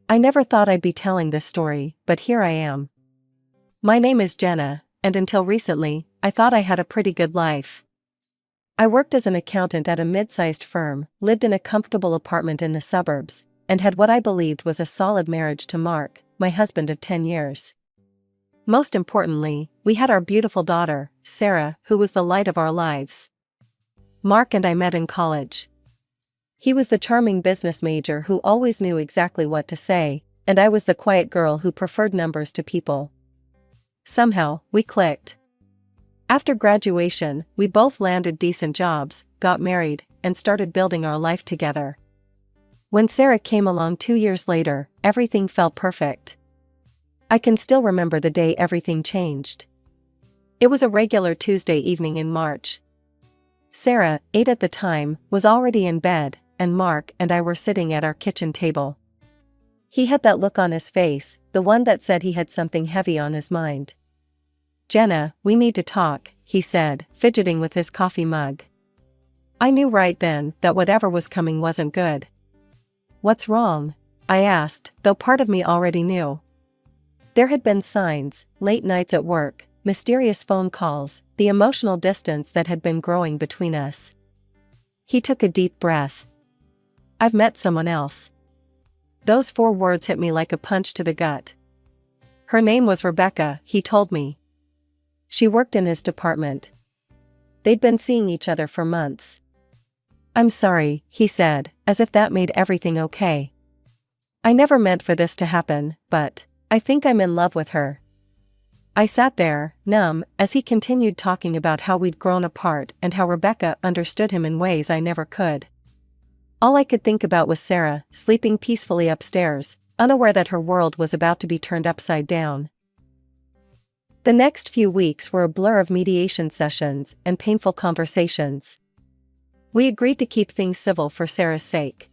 I never thought I'd be telling this story, but here I am. My name is Jenna, and until recently, I thought I had a pretty good life. I worked as an accountant at a mid-sized firm, lived in a comfortable apartment in the suburbs, and had what I believed was a solid marriage to Mark, my husband of 10 years. Most importantly, we had our beautiful daughter, Sarah, who was the light of our lives. Mark and I met in college. He was the charming business major who always knew exactly what to say, and I was the quiet girl who preferred numbers to people. Somehow, we clicked. After graduation, we both landed decent jobs, got married, and started building our life together. When Sarah came along 2 years later, everything felt perfect. I can still remember the day everything changed. It was a regular Tuesday evening in March. Sarah, 8 at the time, was already in bed, and Mark and I were sitting at our kitchen table. He had that look on his face, the one that said he had something heavy on his mind. "Jenna, we need to talk," he said, fidgeting with his coffee mug. I knew right then that whatever was coming wasn't good. "What's wrong?" I asked, though part of me already knew. There had been signs, late nights at work, mysterious phone calls, the emotional distance that had been growing between us. He took a deep breath. "I've met someone else." Those 4 words hit me like a punch to the gut. Her name was Rebecca, he told me. She worked in his department. They'd been seeing each other for months. "I'm sorry," he said, as if that made everything okay. "I never meant for this to happen, but I think I'm in love with her." I sat there, numb, as he continued talking about how we'd grown apart and how Rebecca understood him in ways I never could. All I could think about was Sarah, sleeping peacefully upstairs, unaware that her world was about to be turned upside down. The next few weeks were a blur of mediation sessions and painful conversations. We agreed to keep things civil for Sarah's sake.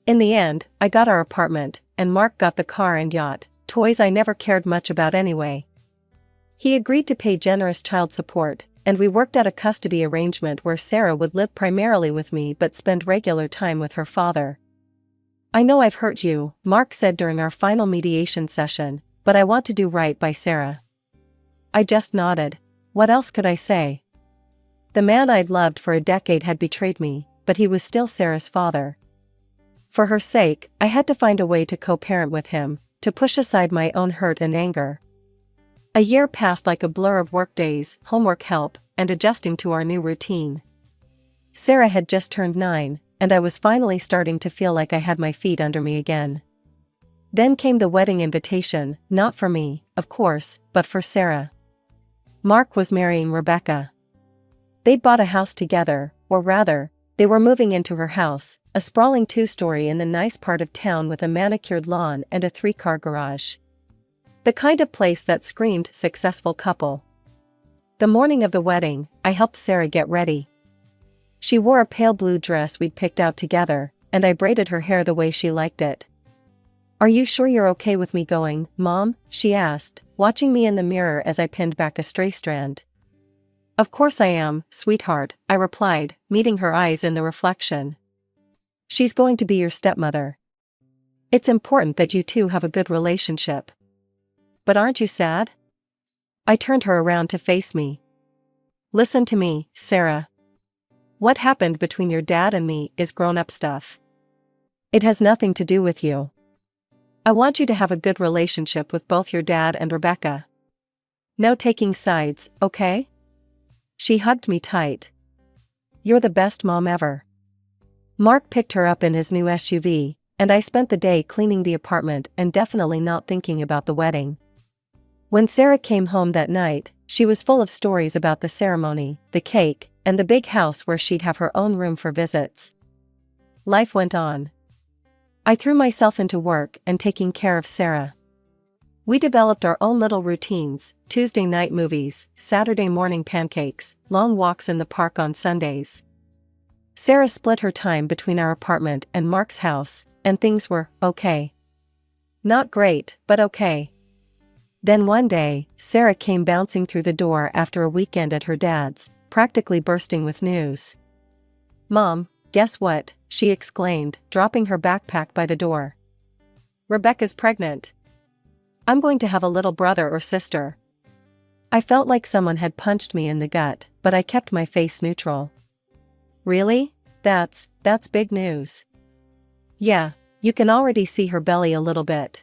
In the end, I got our apartment, and Mark got the car and yacht, toys I never cared much about anyway. He agreed to pay generous child support, and we worked out a custody arrangement where Sarah would live primarily with me but spend regular time with her father. "I know I've hurt you," Mark said during our final mediation session, "but I want to do right by Sarah." I just nodded. What else could I say? The man I'd loved for a decade had betrayed me, but he was still Sarah's father. For her sake, I had to find a way to co-parent with him, to push aside my own hurt and anger. A year passed like a blur of workdays, homework help, and adjusting to our new routine. Sarah had just turned 9, and I was finally starting to feel like I had my feet under me again. Then came the wedding invitation, not for me, of course, but for Sarah. Mark was marrying Rebecca. They'd bought a house together, or rather, they were moving into her house, a sprawling 2-story in the nice part of town with a manicured lawn and a 3-car garage. The kind of place that screamed successful couple. The morning of the wedding, I helped Sarah get ready. She wore a pale blue dress we'd picked out together, and I braided her hair the way she liked it. "Are you sure you're okay with me going, Mom?" she asked, watching me in the mirror as I pinned back a stray strand. "Of course I am, sweetheart," I replied, meeting her eyes in the reflection. "She's going to be your stepmother. It's important that you two have a good relationship. But aren't you sad?" I turned her around to face me. "Listen to me, Sarah. What happened between your dad and me is grown-up stuff. It has nothing to do with you. I want you to have a good relationship with both your dad and Rebecca. No taking sides, okay?" She hugged me tight. "You're the best mom ever." Mark picked her up in his new SUV, and I spent the day cleaning the apartment and definitely not thinking about the wedding. When Sarah came home that night, she was full of stories about the ceremony, the cake, and the big house where she'd have her own room for visits. Life went on. I threw myself into work and taking care of Sarah. We developed our own little routines: Tuesday night movies, Saturday morning pancakes, long walks in the park on Sundays. Sarah split her time between our apartment and Mark's house, and things were okay. Not great, but okay. Then one day, Sarah came bouncing through the door after a weekend at her dad's, practically bursting with news. "Mom, guess what?" she exclaimed, dropping her backpack by the door. Rebecca's pregnant. I'm going to have a little brother or sister. I felt like someone had punched me in the gut, but I kept my face neutral. Really? That's big news. Yeah, you can already see her belly a little bit.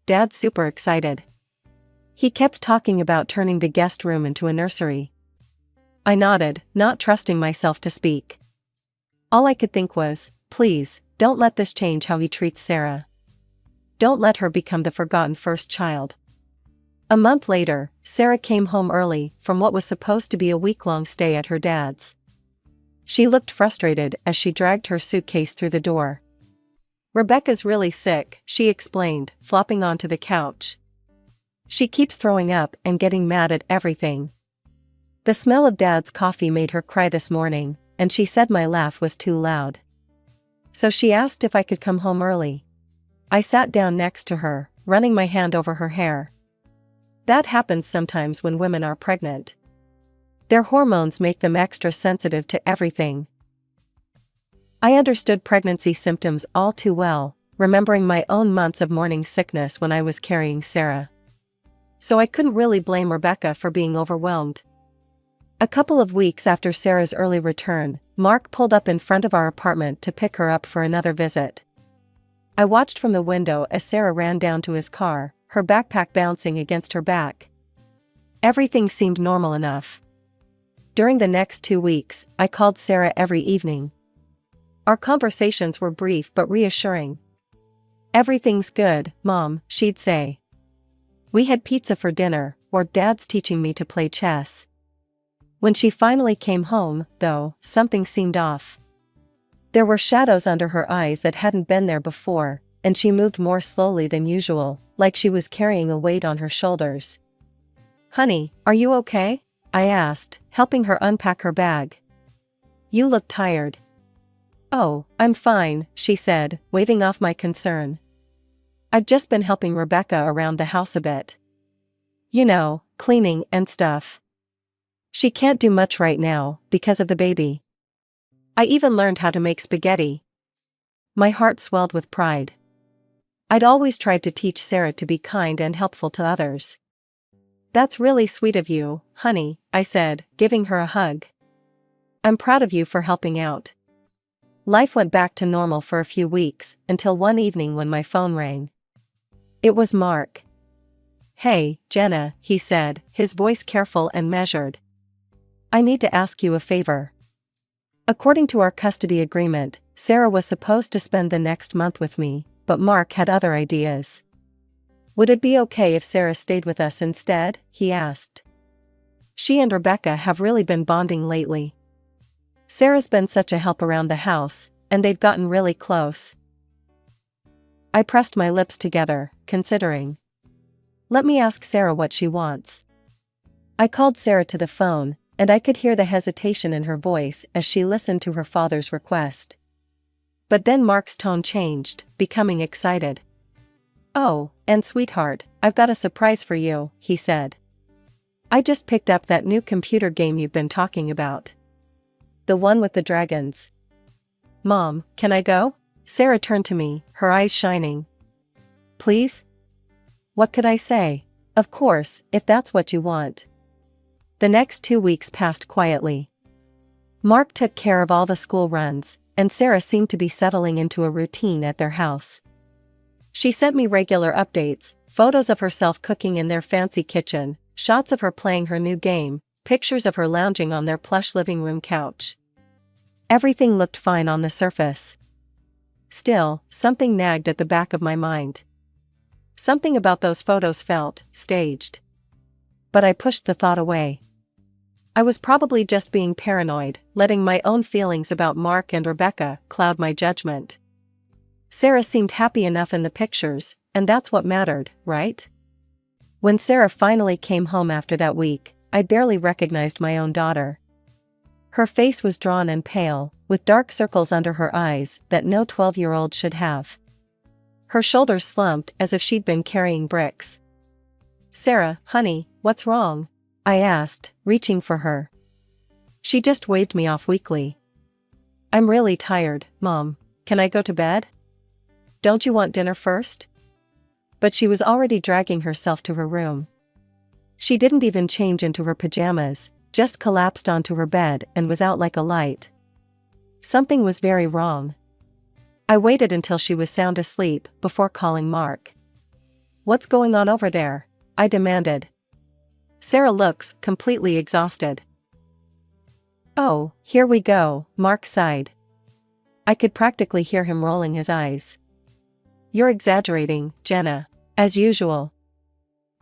Dad's super excited. He kept talking about turning the guest room into a nursery. I nodded, not trusting myself to speak. All I could think was, please, don't let this change how he treats Sarah. Don't let her become the forgotten first child. A month later, Sarah came home early from what was supposed to be a week-long stay at her dad's. She looked frustrated as she dragged her suitcase through the door. Rebecca's really sick, she explained, flopping onto the couch. She keeps throwing up and getting mad at everything. The smell of Dad's coffee made her cry this morning, and she said my laugh was too loud. So she asked if I could come home early. I sat down next to her, running my hand over her hair. That happens sometimes when women are pregnant. Their hormones make them extra sensitive to everything. I understood pregnancy symptoms all too well, remembering my own months of morning sickness when I was carrying Sarah. So I couldn't really blame Rebecca for being overwhelmed. A couple of weeks after Sarah's early return, Mark pulled up in front of our apartment to pick her up for another visit. I watched from the window as Sarah ran down to his car, her backpack bouncing against her back. Everything seemed normal enough. During the next 2 weeks, I called Sarah every evening. Our conversations were brief but reassuring. "Everything's good, Mom," she'd say. "We had pizza for dinner, or Dad's teaching me to play chess." When she finally came home, though, something seemed off. There were shadows under her eyes that hadn't been there before, and she moved more slowly than usual, like she was carrying a weight on her shoulders. "Honey, are you okay?" I asked, helping her unpack her bag. "You look tired." "Oh, I'm fine," she said, waving off my concern. "I've just been helping Rebecca around the house a bit. You know, cleaning and stuff. She can't do much right now, because of the baby. I even learned how to make spaghetti." My heart swelled with pride. I'd always tried to teach Sarah to be kind and helpful to others. "That's really sweet of you, honey," I said, giving her a hug. "I'm proud of you for helping out." Life went back to normal for a few weeks, until one evening when my phone rang. It was Mark. "Hey, Jenna," he said, his voice careful and measured. "I need to ask you a favor." According to our custody agreement, Sarah was supposed to spend the next month with me, but Mark had other ideas. "Would it be okay if Sarah stayed with us instead?" he asked. "She and Rebecca have really been bonding lately. Sarah's been such a help around the house, and they've gotten really close." I pressed my lips together, considering. Let me ask Sarah what she wants. I called Sarah to the phone, and I could hear the hesitation in her voice as she listened to her father's request. But then Mark's tone changed, becoming excited. "Oh, and sweetheart, I've got a surprise for you," he said. "I just picked up that new computer game you've been talking about. The one with the dragons." "Mom, can I go?" Sarah turned to me, her eyes shining. "Please?" What could I say? Of course, if that's what you want. The next 2 weeks passed quietly. Mark took care of all the school runs, and Sarah seemed to be settling into a routine at their house. She sent me regular updates, photos of herself cooking in their fancy kitchen, shots of her playing her new game, pictures of her lounging on their plush living room couch. Everything looked fine on the surface. Still, something nagged at the back of my mind. Something about those photos felt staged. But I pushed the thought away. I was probably just being paranoid, letting my own feelings about Mark and Rebecca cloud my judgment. Sarah seemed happy enough in the pictures, and that's what mattered, right? When Sarah finally came home after that week, I barely recognized my own daughter. Her face was drawn and pale, with dark circles under her eyes that no 12-year-old should have. Her shoulders slumped as if she'd been carrying bricks. "Sarah, honey, what's wrong?" I asked, reaching for her. She just waved me off weakly. "I'm really tired, Mom. Can I go to bed?" "Don't you want dinner first?" but she was already dragging herself to her room. She didn't even change into her pajamas, just collapsed onto her bed and was out like a light. Something was very wrong. I waited until she was sound asleep before calling Mark. "What's going on over there?" I demanded. "Sarah looks completely exhausted." "Oh, here we go," Mark sighed. I could practically hear him rolling his eyes. "You're exaggerating, Jenna. As usual."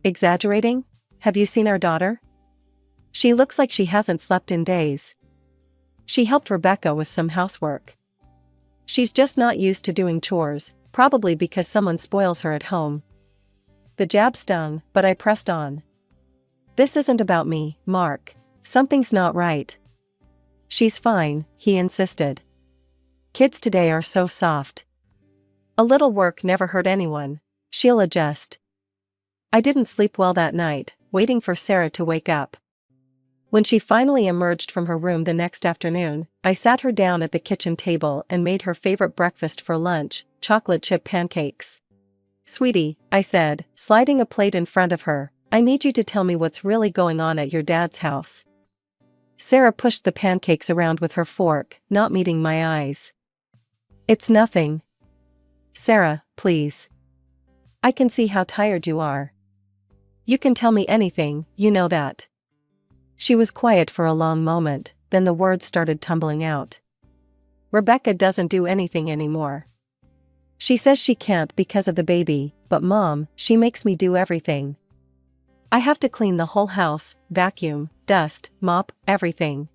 "Exaggerating? Have you seen our daughter? She looks like she hasn't slept in days. She helped Rebecca with some housework. She's just not used to doing chores, probably because someone spoils her at home." The jab stung, but I pressed on. "This isn't about me, Mark. Something's not right." "She's fine," he insisted. "Kids today are so soft. A little work never hurt anyone. She'll adjust." I didn't sleep well that night, waiting for Sarah to wake up. When she finally emerged from her room the next afternoon, I sat her down at the kitchen table and made her favorite breakfast for lunch, chocolate chip pancakes. "Sweetie," I said, sliding a plate in front of her, "I need you to tell me what's really going on at your dad's house." Sarah pushed the pancakes around with her fork, not meeting my eyes. "It's nothing." "Sarah, please. I can see how tired you are. You can tell me anything, you know that." She was quiet for a long moment, then the words started tumbling out. "Rebecca doesn't do anything anymore. She says she can't because of the baby, but Mom, she makes me do everything. I have to clean the whole house, vacuum, dust, mop, everything.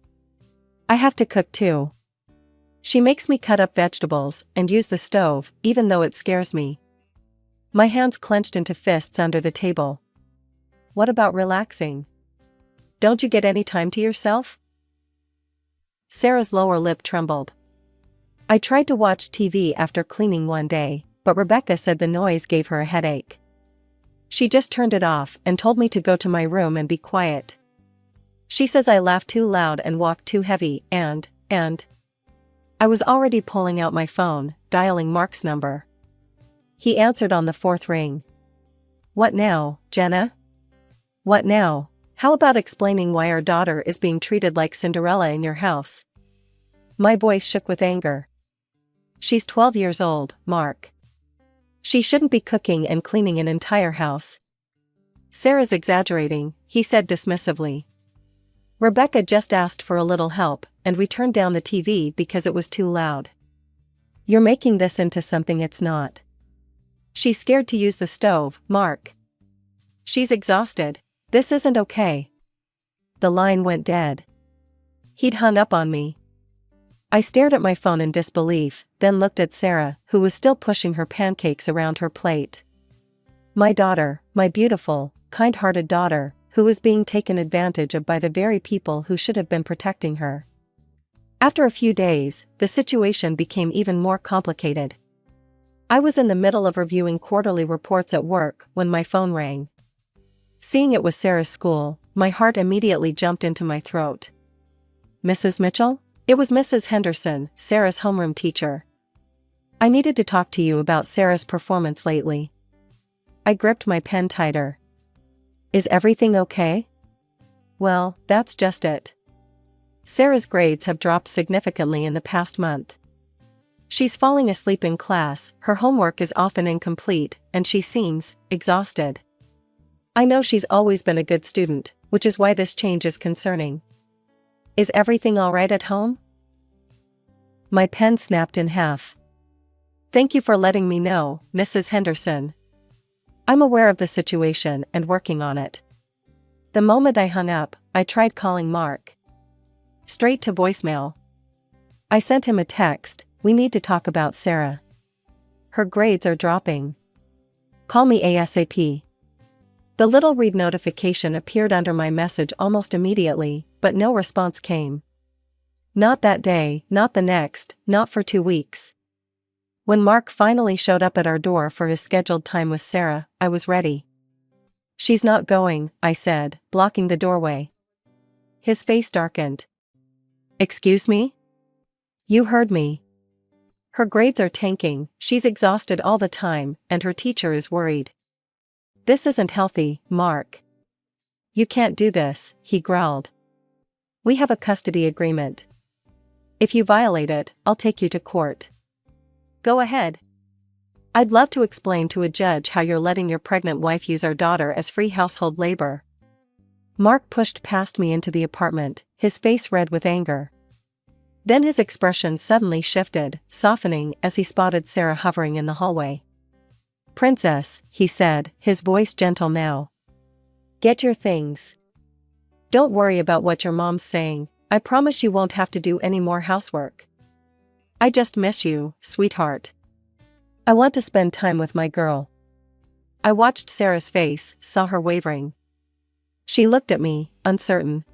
I have to cook too. She makes me cut up vegetables and use the stove, even though it scares me." My hands clenched into fists under the table. "What about relaxing? Don't you get any time to yourself?" Sarah's lower lip trembled. "I tried to watch TV after cleaning one day, but Rebecca said the noise gave her a headache. She just turned it off and told me to go to my room and be quiet. She says I laugh too loud and walk too heavy and... I was already pulling out my phone, dialing Mark's number. He answered on the fourth ring. "What now, Jenna? What now? How about explaining why our daughter is being treated like Cinderella in your house?" My voice shook with anger. "She's 12 years old, Mark. She shouldn't be cooking and cleaning an entire house." "Sarah's exaggerating," he said dismissively. "Rebecca just asked for a little help, and we turned down the TV because it was too loud. You're making this into something it's not. She's scared to use the stove, Mark. She's exhausted. This isn't okay." The line went dead. He'd hung up on me. I stared at my phone in disbelief, then looked at Sarah, who was still pushing her pancakes around her plate. My daughter, my beautiful, kind-hearted daughter, who was being taken advantage of by the very people who should have been protecting her. After a few days, the situation became even more complicated. I was in the middle of reviewing quarterly reports at work when my phone rang. Seeing it was Sarah's school, my heart immediately jumped into my throat. "Mrs. Mitchell?" It was Mrs. Henderson, Sarah's homeroom teacher. "I needed to talk to you about Sarah's performance lately." I gripped my pen tighter. "Is everything okay?" "Well, that's just it. Sarah's grades have dropped significantly in the past month. She's falling asleep in class, her homework is often incomplete, and she seems exhausted. I know she's always been a good student, which is why this change is concerning. Is everything all right at home?" My pen snapped in half. "Thank you for letting me know, Mrs. Henderson. I'm aware of the situation and working on it." The moment I hung up, I tried calling Mark. Straight to voicemail. I sent him a text, "We need to talk about Sarah. Her grades are dropping. Call me ASAP." The little read notification appeared under my message almost immediately, but no response came. Not that day, not the next, not for 2 weeks. When Mark finally showed up at our door for his scheduled time with Sarah, I was ready. "She's not going," I said, blocking the doorway. His face darkened. "Excuse me? You heard me. Her grades are tanking, she's exhausted all the time, and her teacher is worried. "This isn't healthy, Mark. You can't do this," he growled. "We have a custody agreement. If you violate it, I'll take you to court." "Go ahead. I'd love to explain to a judge how you're letting your pregnant wife use our daughter as free household labor." Mark pushed past me into the apartment, his face red with anger. Then his expression suddenly shifted, softening as he spotted Sarah hovering in the hallway. "Princess," he said, his voice gentle now. "Get your things. Don't worry about what your mom's saying. I promise you won't have to do any more housework. I just miss you, sweetheart. I want to spend time with my girl." I watched Sarah's face, saw her wavering. She looked at me, uncertain.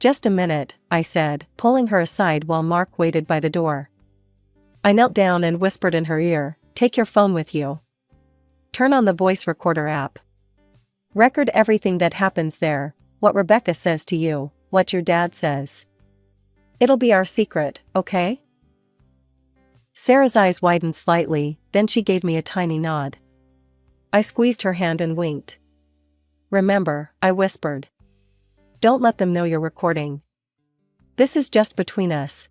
"Just a minute," I said, pulling her aside while Mark waited by the door. I knelt down and whispered in her ear, "Take your phone with you. Turn on the voice recorder app. Record everything that happens there, what Rebecca says to you, what your dad says. It'll be our secret, okay?" Sarah's eyes widened slightly, then she gave me a tiny nod. I squeezed her hand and winked. "Remember," I whispered. "Don't let them know you're recording. This is just between us."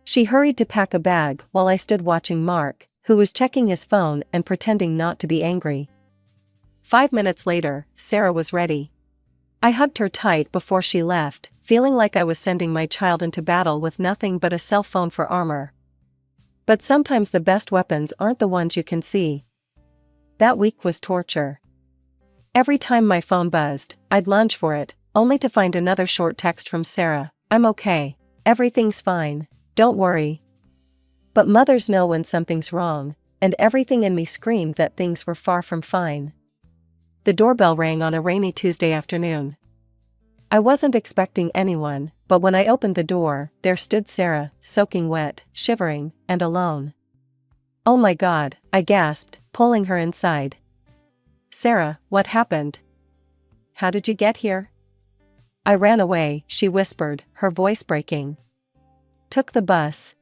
She hurried to pack a bag while I stood watching Mark, who was checking his phone and pretending not to be angry. 5 minutes later, Sarah was ready. I hugged her tight before she left, feeling like I was sending my child into battle with nothing but a cell phone for armor. But sometimes the best weapons aren't the ones you can see. That week was torture. Every time my phone buzzed, I'd lunge for it, only to find another short text from Sarah, "I'm okay. Everything's fine. Don't worry." But mothers know when something's wrong, and everything in me screamed that things were far from fine. The doorbell rang on a rainy Tuesday afternoon. I wasn't expecting anyone, but when I opened the door, there stood Sarah, soaking wet, shivering, and alone. "Oh my God," I gasped, pulling her inside. "Sarah, what happened? How did you get here?" "I ran away," she whispered, her voice breaking. "Took the bus."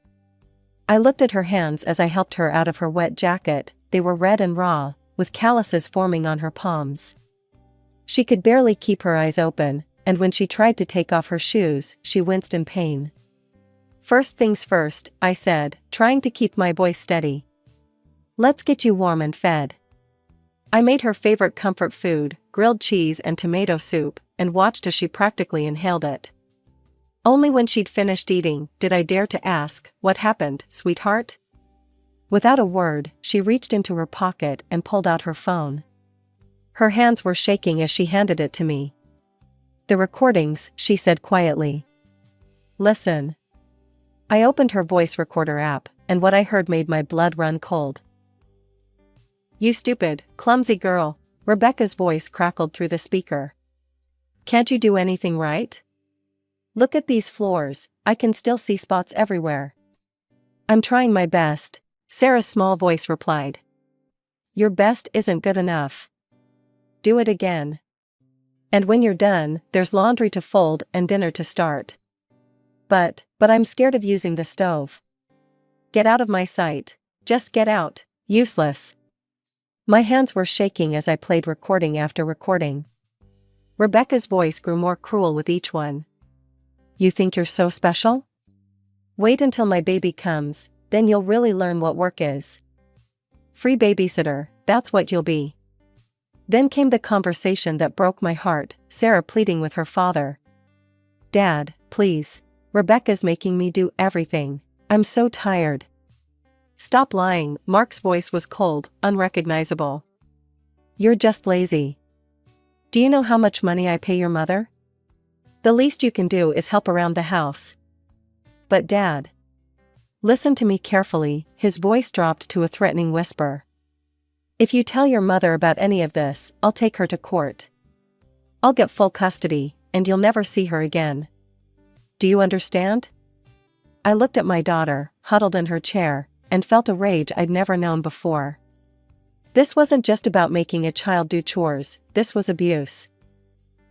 I looked at her hands as I helped her out of her wet jacket. They were red and raw, with calluses forming on her palms. She could barely keep her eyes open, and when she tried to take off her shoes, she winced in pain. "First things first," I said, trying to keep my voice steady. "Let's get you warm and fed." I made her favorite comfort food, grilled cheese and tomato soup, and watched as she practically inhaled it. Only when she'd finished eating did I dare to ask, "What happened, sweetheart?" Without a word, she reached into her pocket and pulled out her phone. Her hands were shaking as she handed it to me. "The recordings," she said quietly. "Listen." I opened her voice recorder app, and what I heard made my blood run cold. "You stupid, clumsy girl," Rebecca's voice crackled through the speaker. "Can't you do anything right? Look at these floors, I can still see spots everywhere." "I'm trying my best," Sarah's small voice replied. "Your best isn't good enough. Do it again. And when you're done, there's laundry to fold and dinner to start. But I'm scared of using the stove. Get out of my sight. Just get out, useless." My hands were shaking as I played recording after recording. Rebecca's voice grew more cruel with each one. "You think you're so special? Wait until my baby comes, then you'll really learn what work is. Free babysitter, that's what you'll be." Then came the conversation that broke my heart, Sarah pleading with her father. "Dad, please. Rebecca's making me do everything. I'm so tired." "Stop lying," Mark's voice was cold, unrecognizable. "You're just lazy. Do you know how much money I pay your mother? The least you can do is help around the house." "But Dad." "Listen to me carefully," his voice dropped to a threatening whisper. "If you tell your mother about any of this, I'll take her to court. I'll get full custody, and you'll never see her again. Do you understand?" I looked at my daughter, huddled in her chair, and felt a rage I'd never known before. This wasn't just about making a child do chores, this was abuse.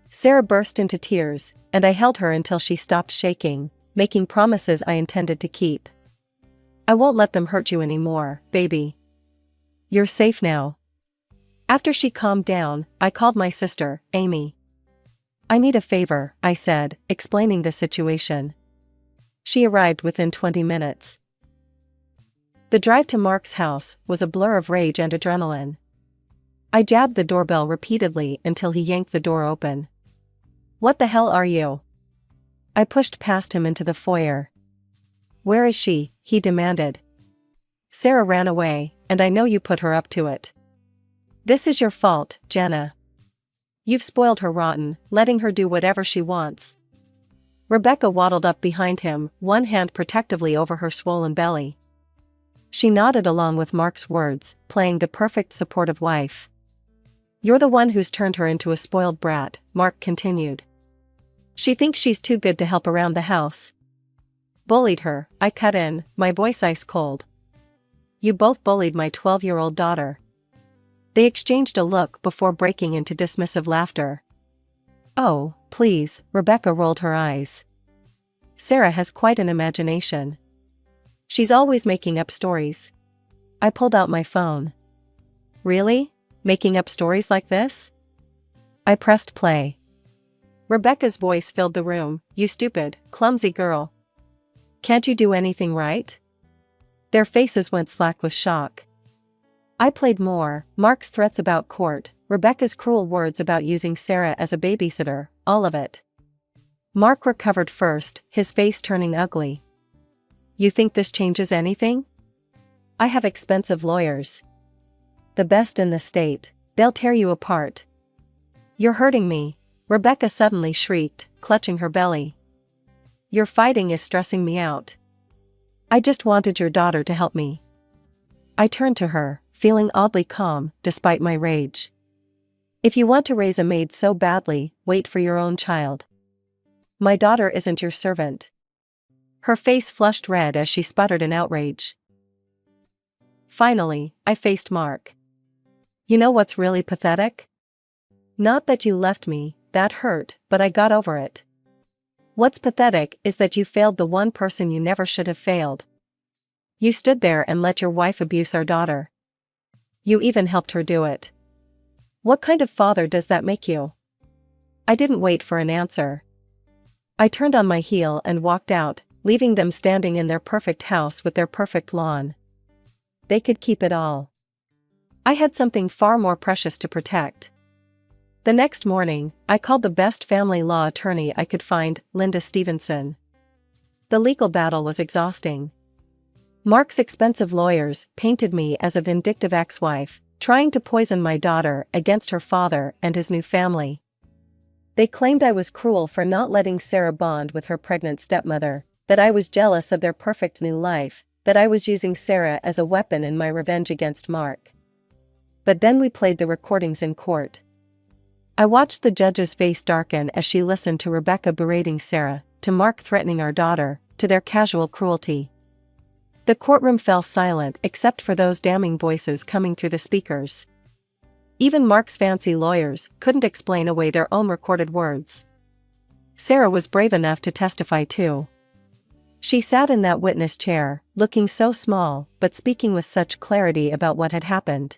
Sarah burst into tears, and I held her until she stopped shaking, making promises I intended to keep. "I won't let them hurt you anymore, baby. You're safe now." After she calmed down, I called my sister, Amy. "I need a favor," I said, explaining the situation. She arrived within 20 minutes. The drive to Mark's house was a blur of rage and adrenaline. I jabbed the doorbell repeatedly until he yanked the door open. "What the hell are you?" I pushed past him into the foyer. "Where is she?" he demanded. "Sarah ran away, and I know you put her up to it." "This is your fault, Jenna. You've spoiled her rotten, letting her do whatever she wants." Rebecca waddled up behind him, one hand protectively over her swollen belly. She nodded along with Mark's words, playing the perfect supportive wife. "You're the one who's turned her into a spoiled brat," Mark continued. "She thinks she's too good to help around the house." "Bullied her," I cut in, my voice ice cold. "You both bullied my 12-year-old daughter." They exchanged a look before breaking into dismissive laughter. "Oh, please," Rebecca rolled her eyes. "Sarah has quite an imagination. She's always making up stories." I pulled out my phone. "Really? Making up stories like this?" I pressed play. Rebecca's voice filled the room. "You stupid, clumsy girl. Can't you do anything right?" Their faces went slack with shock. I played more, Mark's threats about court, Rebecca's cruel words about using Sarah as a babysitter, all of it. Mark recovered first, his face turning ugly. "You think this changes anything? I have expensive lawyers. The best in the state. They'll tear you apart." "You're hurting me," Rebecca suddenly shrieked, clutching her belly. "Your fighting is stressing me out. I just wanted your daughter to help me." I turned to her, feeling oddly calm, despite my rage. "If you want to raise a maid so badly, wait for your own child. My daughter isn't your servant." Her face flushed red as she sputtered in outrage. Finally, I faced Mark. "You know what's really pathetic? Not that you left me, that hurt, but I got over it. What's pathetic is that you failed the one person you never should have failed. You stood there and let your wife abuse our daughter. You even helped her do it. What kind of father does that make you?" I didn't wait for an answer. I turned on my heel and walked out, leaving them standing in their perfect house with their perfect lawn. They could keep it all. I had something far more precious to protect. The next morning, I called the best family law attorney I could find, Linda Stevenson. The legal battle was exhausting. Mark's expensive lawyers painted me as a vindictive ex-wife, trying to poison my daughter against her father and his new family. They claimed I was cruel for not letting Sarah bond with her pregnant stepmother, that I was jealous of their perfect new life, that I was using Sarah as a weapon in my revenge against Mark. But then we played the recordings in court. I watched the judge's face darken as she listened to Rebecca berating Sarah, to Mark threatening our daughter, to their casual cruelty. The courtroom fell silent except for those damning voices coming through the speakers. Even Mark's fancy lawyers couldn't explain away their own recorded words. Sarah was brave enough to testify too. She sat in that witness chair, looking so small, but speaking with such clarity about what had happened.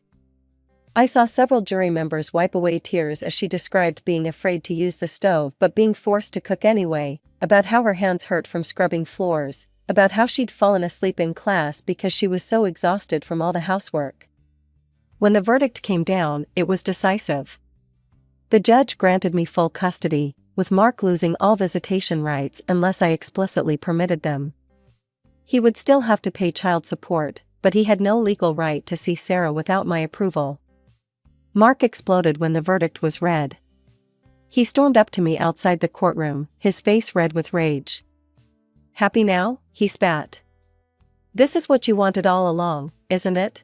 I saw several jury members wipe away tears as she described being afraid to use the stove but being forced to cook anyway, about how her hands hurt from scrubbing floors, about how she'd fallen asleep in class because she was so exhausted from all the housework. When the verdict came down, it was decisive. The judge granted me full custody, with Mark losing all visitation rights unless I explicitly permitted them. He would still have to pay child support, but he had no legal right to see Sarah without my approval. Mark exploded when the verdict was read. He stormed up to me outside the courtroom, his face red with rage. "Happy now?" he spat. "This is what you wanted all along, isn't it?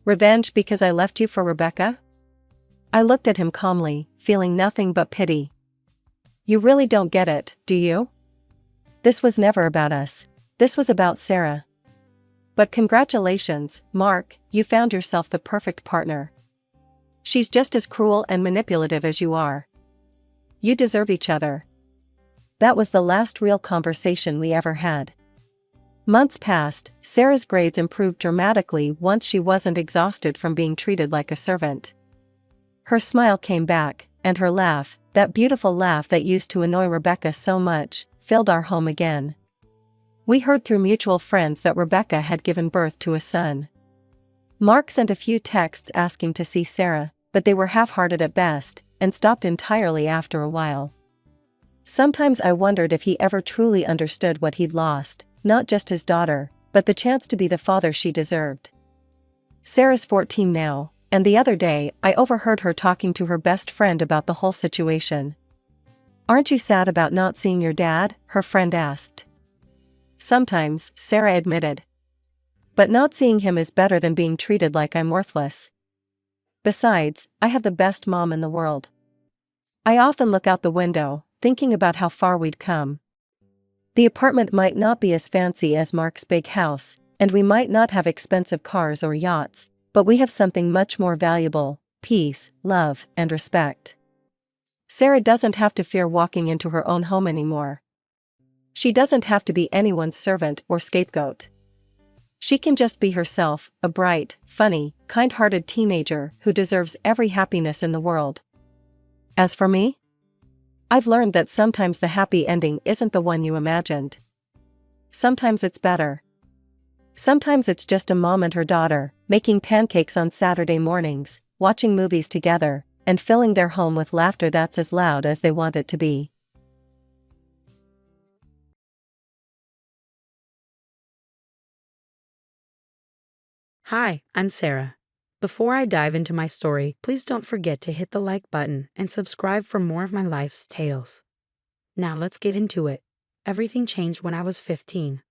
Revenge because I left you for Rebecca?" I looked at him calmly, feeling nothing but pity. "You really don't get it, do you? This was never about us. This was about Sarah. But congratulations, Mark, you found yourself the perfect partner. She's just as cruel and manipulative as you are. You deserve each other." That was the last real conversation we ever had. Months passed, Sarah's grades improved dramatically once she wasn't exhausted from being treated like a servant. Her smile came back, and her laugh, that beautiful laugh that used to annoy Rebecca so much, filled our home again. We heard through mutual friends that Rebecca had given birth to a son. Mark sent a few texts asking to see Sarah, but they were half-hearted at best, and stopped entirely after a while. Sometimes I wondered if he ever truly understood what he'd lost, not just his daughter, but the chance to be the father she deserved. Sarah's 14 now, and the other day I overheard her talking to her best friend about the whole situation. "Aren't you sad about not seeing your dad?" her friend asked. "Sometimes," Sarah admitted. "But not seeing him is better than being treated like I'm worthless. Besides, I have the best mom in the world." I often look out the window, thinking about how far we'd come. The apartment might not be as fancy as Mark's big house, and we might not have expensive cars or yachts, but we have something much more valuable: peace, love, and respect. Sarah doesn't have to fear walking into her own home anymore. She doesn't have to be anyone's servant or scapegoat. She can just be herself, a bright, funny, kind-hearted teenager who deserves every happiness in the world. As for me, I've learned that sometimes the happy ending isn't the one you imagined. Sometimes it's better. Sometimes it's just a mom and her daughter, making pancakes on Saturday mornings, watching movies together, and filling their home with laughter that's as loud as they want it to be. Hi, I'm Sarah. Before I dive into my story, please don't forget to hit the like button and subscribe for more of my life's tales. Now let's get into it. Everything changed when I was 15.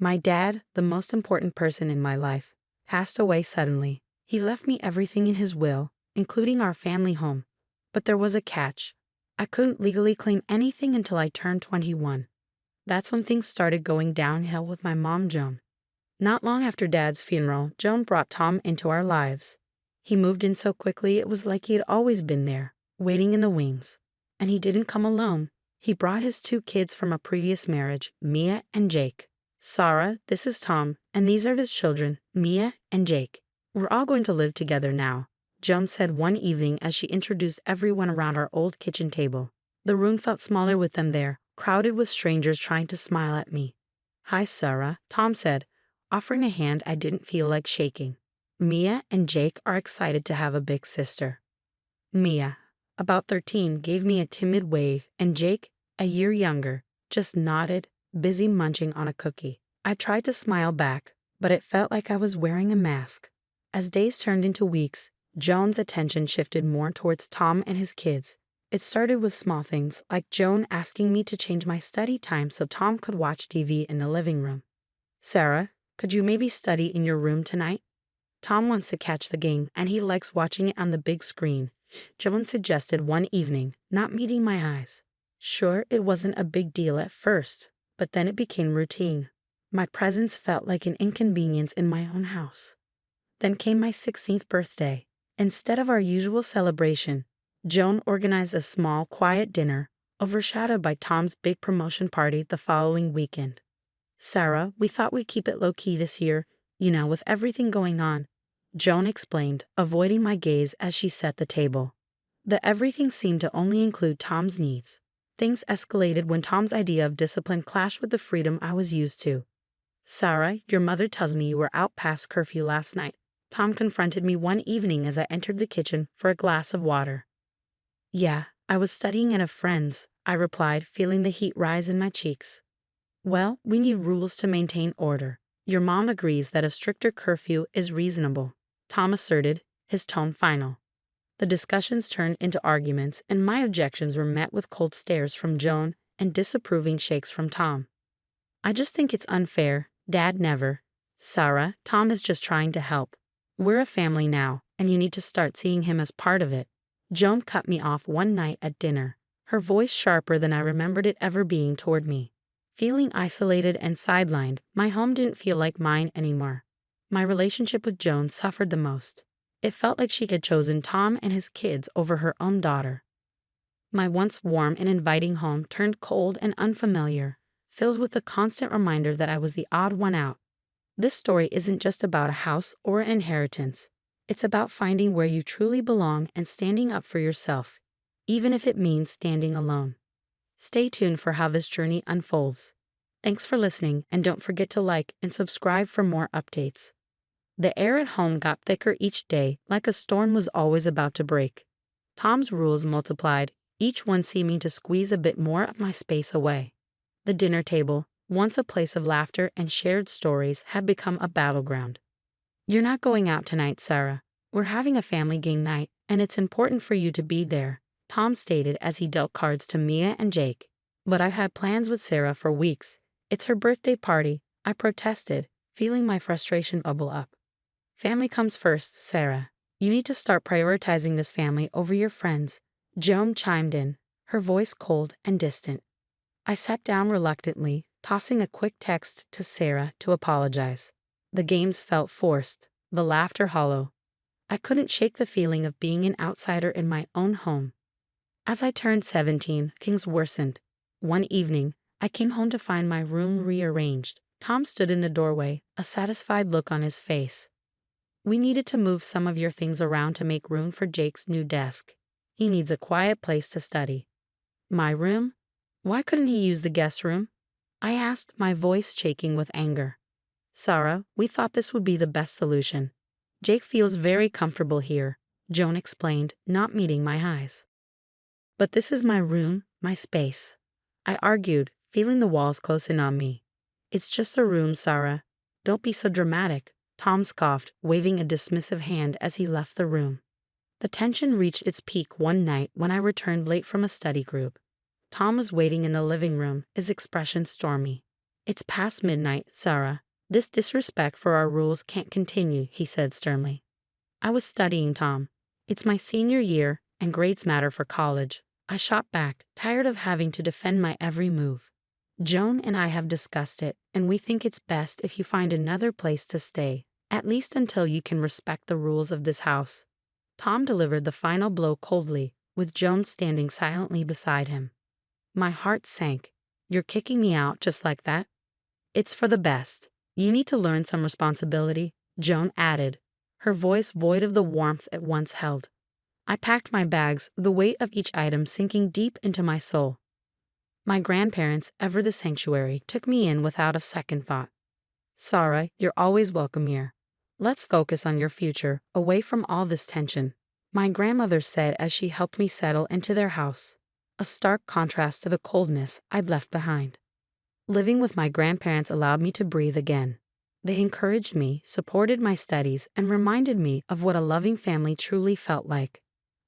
My dad, the most important person in my life, passed away suddenly. He left me everything in his will, including our family home. But there was a catch. I couldn't legally claim anything until I turned 21. That's when things started going downhill with my mom, Joan. Not long after Dad's funeral, Joan brought Tom into our lives. He moved in so quickly it was like he had always been there, waiting in the wings. And he didn't come alone. He brought his 2 kids from a previous marriage, Mia and Jake. "Sarah, this is Tom, and these are his children, Mia and Jake. We're all going to live together now," Joan said one evening as she introduced everyone around our old kitchen table. The room felt smaller with them there, crowded with strangers trying to smile at me. "Hi, Sarah," Tom said, offering a hand I didn't feel like shaking. "Mia and Jake are excited to have a big sister." Mia, about 13, gave me a timid wave, and Jake, a year younger, just nodded, busy munching on a cookie. I tried to smile back, but it felt like I was wearing a mask. As days turned into weeks, Joan's attention shifted more towards Tom and his kids. It started with small things, like Joan asking me to change my study time so Tom could watch TV in the living room. "Sarah, could you maybe study in your room tonight? Tom wants to catch the game, and he likes watching it on the big screen," Joan suggested one evening, not meeting my eyes. Sure, it wasn't a big deal at first, but then it became routine. My presence felt like an inconvenience in my own house. Then came my 16th birthday. Instead of our usual celebration, Joan organized a small, quiet dinner, overshadowed by Tom's big promotion party the following weekend. "Sarah, we thought we'd keep it low-key this year, with everything going on," Joan explained, avoiding my gaze as she set the table. The everything seemed to only include Tom's needs. Things escalated when Tom's idea of discipline clashed with the freedom I was used to. "Sarah, your mother tells me you were out past curfew last night," Tom confronted me one evening as I entered the kitchen for a glass of water. "Yeah, I was studying at a friend's," I replied, feeling the heat rise in my cheeks. "Well, we need rules to maintain order. Your mom agrees that a stricter curfew is reasonable," Tom asserted, his tone final. The discussions turned into arguments, and my objections were met with cold stares from Joan and disapproving shakes from Tom. "I just think it's unfair. Dad never." "Sarah, Tom is just trying to help. We're a family now, and you need to start seeing him as part of it." Joan cut me off one night at dinner, her voice sharper than I remembered it ever being toward me. Feeling isolated and sidelined, my home didn't feel like mine anymore. My relationship with Joan suffered the most. It felt like she had chosen Tom and his kids over her own daughter. My once warm and inviting home turned cold and unfamiliar, filled with the constant reminder that I was the odd one out. This story isn't just about a house or an inheritance. It's about finding where you truly belong and standing up for yourself, even if it means standing alone. Stay tuned for how this journey unfolds. Thanks for listening, and don't forget to like and subscribe for more updates. The air at home got thicker each day, like a storm was always about to break. Tom's rules multiplied, each one seeming to squeeze a bit more of my space away. The dinner table, once a place of laughter and shared stories, had become a battleground. "You're not going out tonight, Sarah. We're having a family game night, and it's important for you to be there," Tom stated as he dealt cards to Mia and Jake. "But I've had plans with Sarah for weeks. It's her birthday party," I protested, feeling my frustration bubble up. "Family comes first, Sarah. You need to start prioritizing this family over your friends," Joan chimed in, her voice cold and distant. I sat down reluctantly, tossing a quick text to Sarah to apologize. The games felt forced, the laughter hollow. I couldn't shake the feeling of being an outsider in my own home. As I turned 17, things worsened. One evening, I came home to find my room rearranged. Tom stood in the doorway, a satisfied look on his face. "We needed to move some of your things around to make room for Jake's new desk. He needs a quiet place to study." "My room? Why couldn't he use the guest room?" I asked, my voice shaking with anger. "Sarah, we thought this would be the best solution. Jake feels very comfortable here," Joan explained, not meeting my eyes. "But this is my room, my space," I argued, feeling the walls close in on me. "It's just a room, Sarah. Don't be so dramatic," Tom scoffed, waving a dismissive hand as he left the room. The tension reached its peak one night when I returned late from a study group. Tom was waiting in the living room, his expression stormy. "It's past midnight, Sarah. This disrespect for our rules can't continue," he said sternly. I was studying, Tom. "It's my senior year, and grades matter for college," I shot back, tired of having to defend my every move. "Joan and I have discussed it, and we think it's best if you find another place to stay, at least until you can respect the rules of this house." Tom delivered the final blow coldly, with Joan standing silently beside him. My heart sank. "You're kicking me out just like that?" "It's for the best. You need to learn some responsibility," Joan added, her voice void of the warmth it once held. I packed my bags, the weight of each item sinking deep into my soul. My grandparents, ever the sanctuary, took me in without a second thought. "Sarah, you're always welcome here. Let's focus on your future, away from all this tension," my grandmother said as she helped me settle into their house, a stark contrast to the coldness I'd left behind. Living with my grandparents allowed me to breathe again. They encouraged me, supported my studies, and reminded me of what a loving family truly felt like.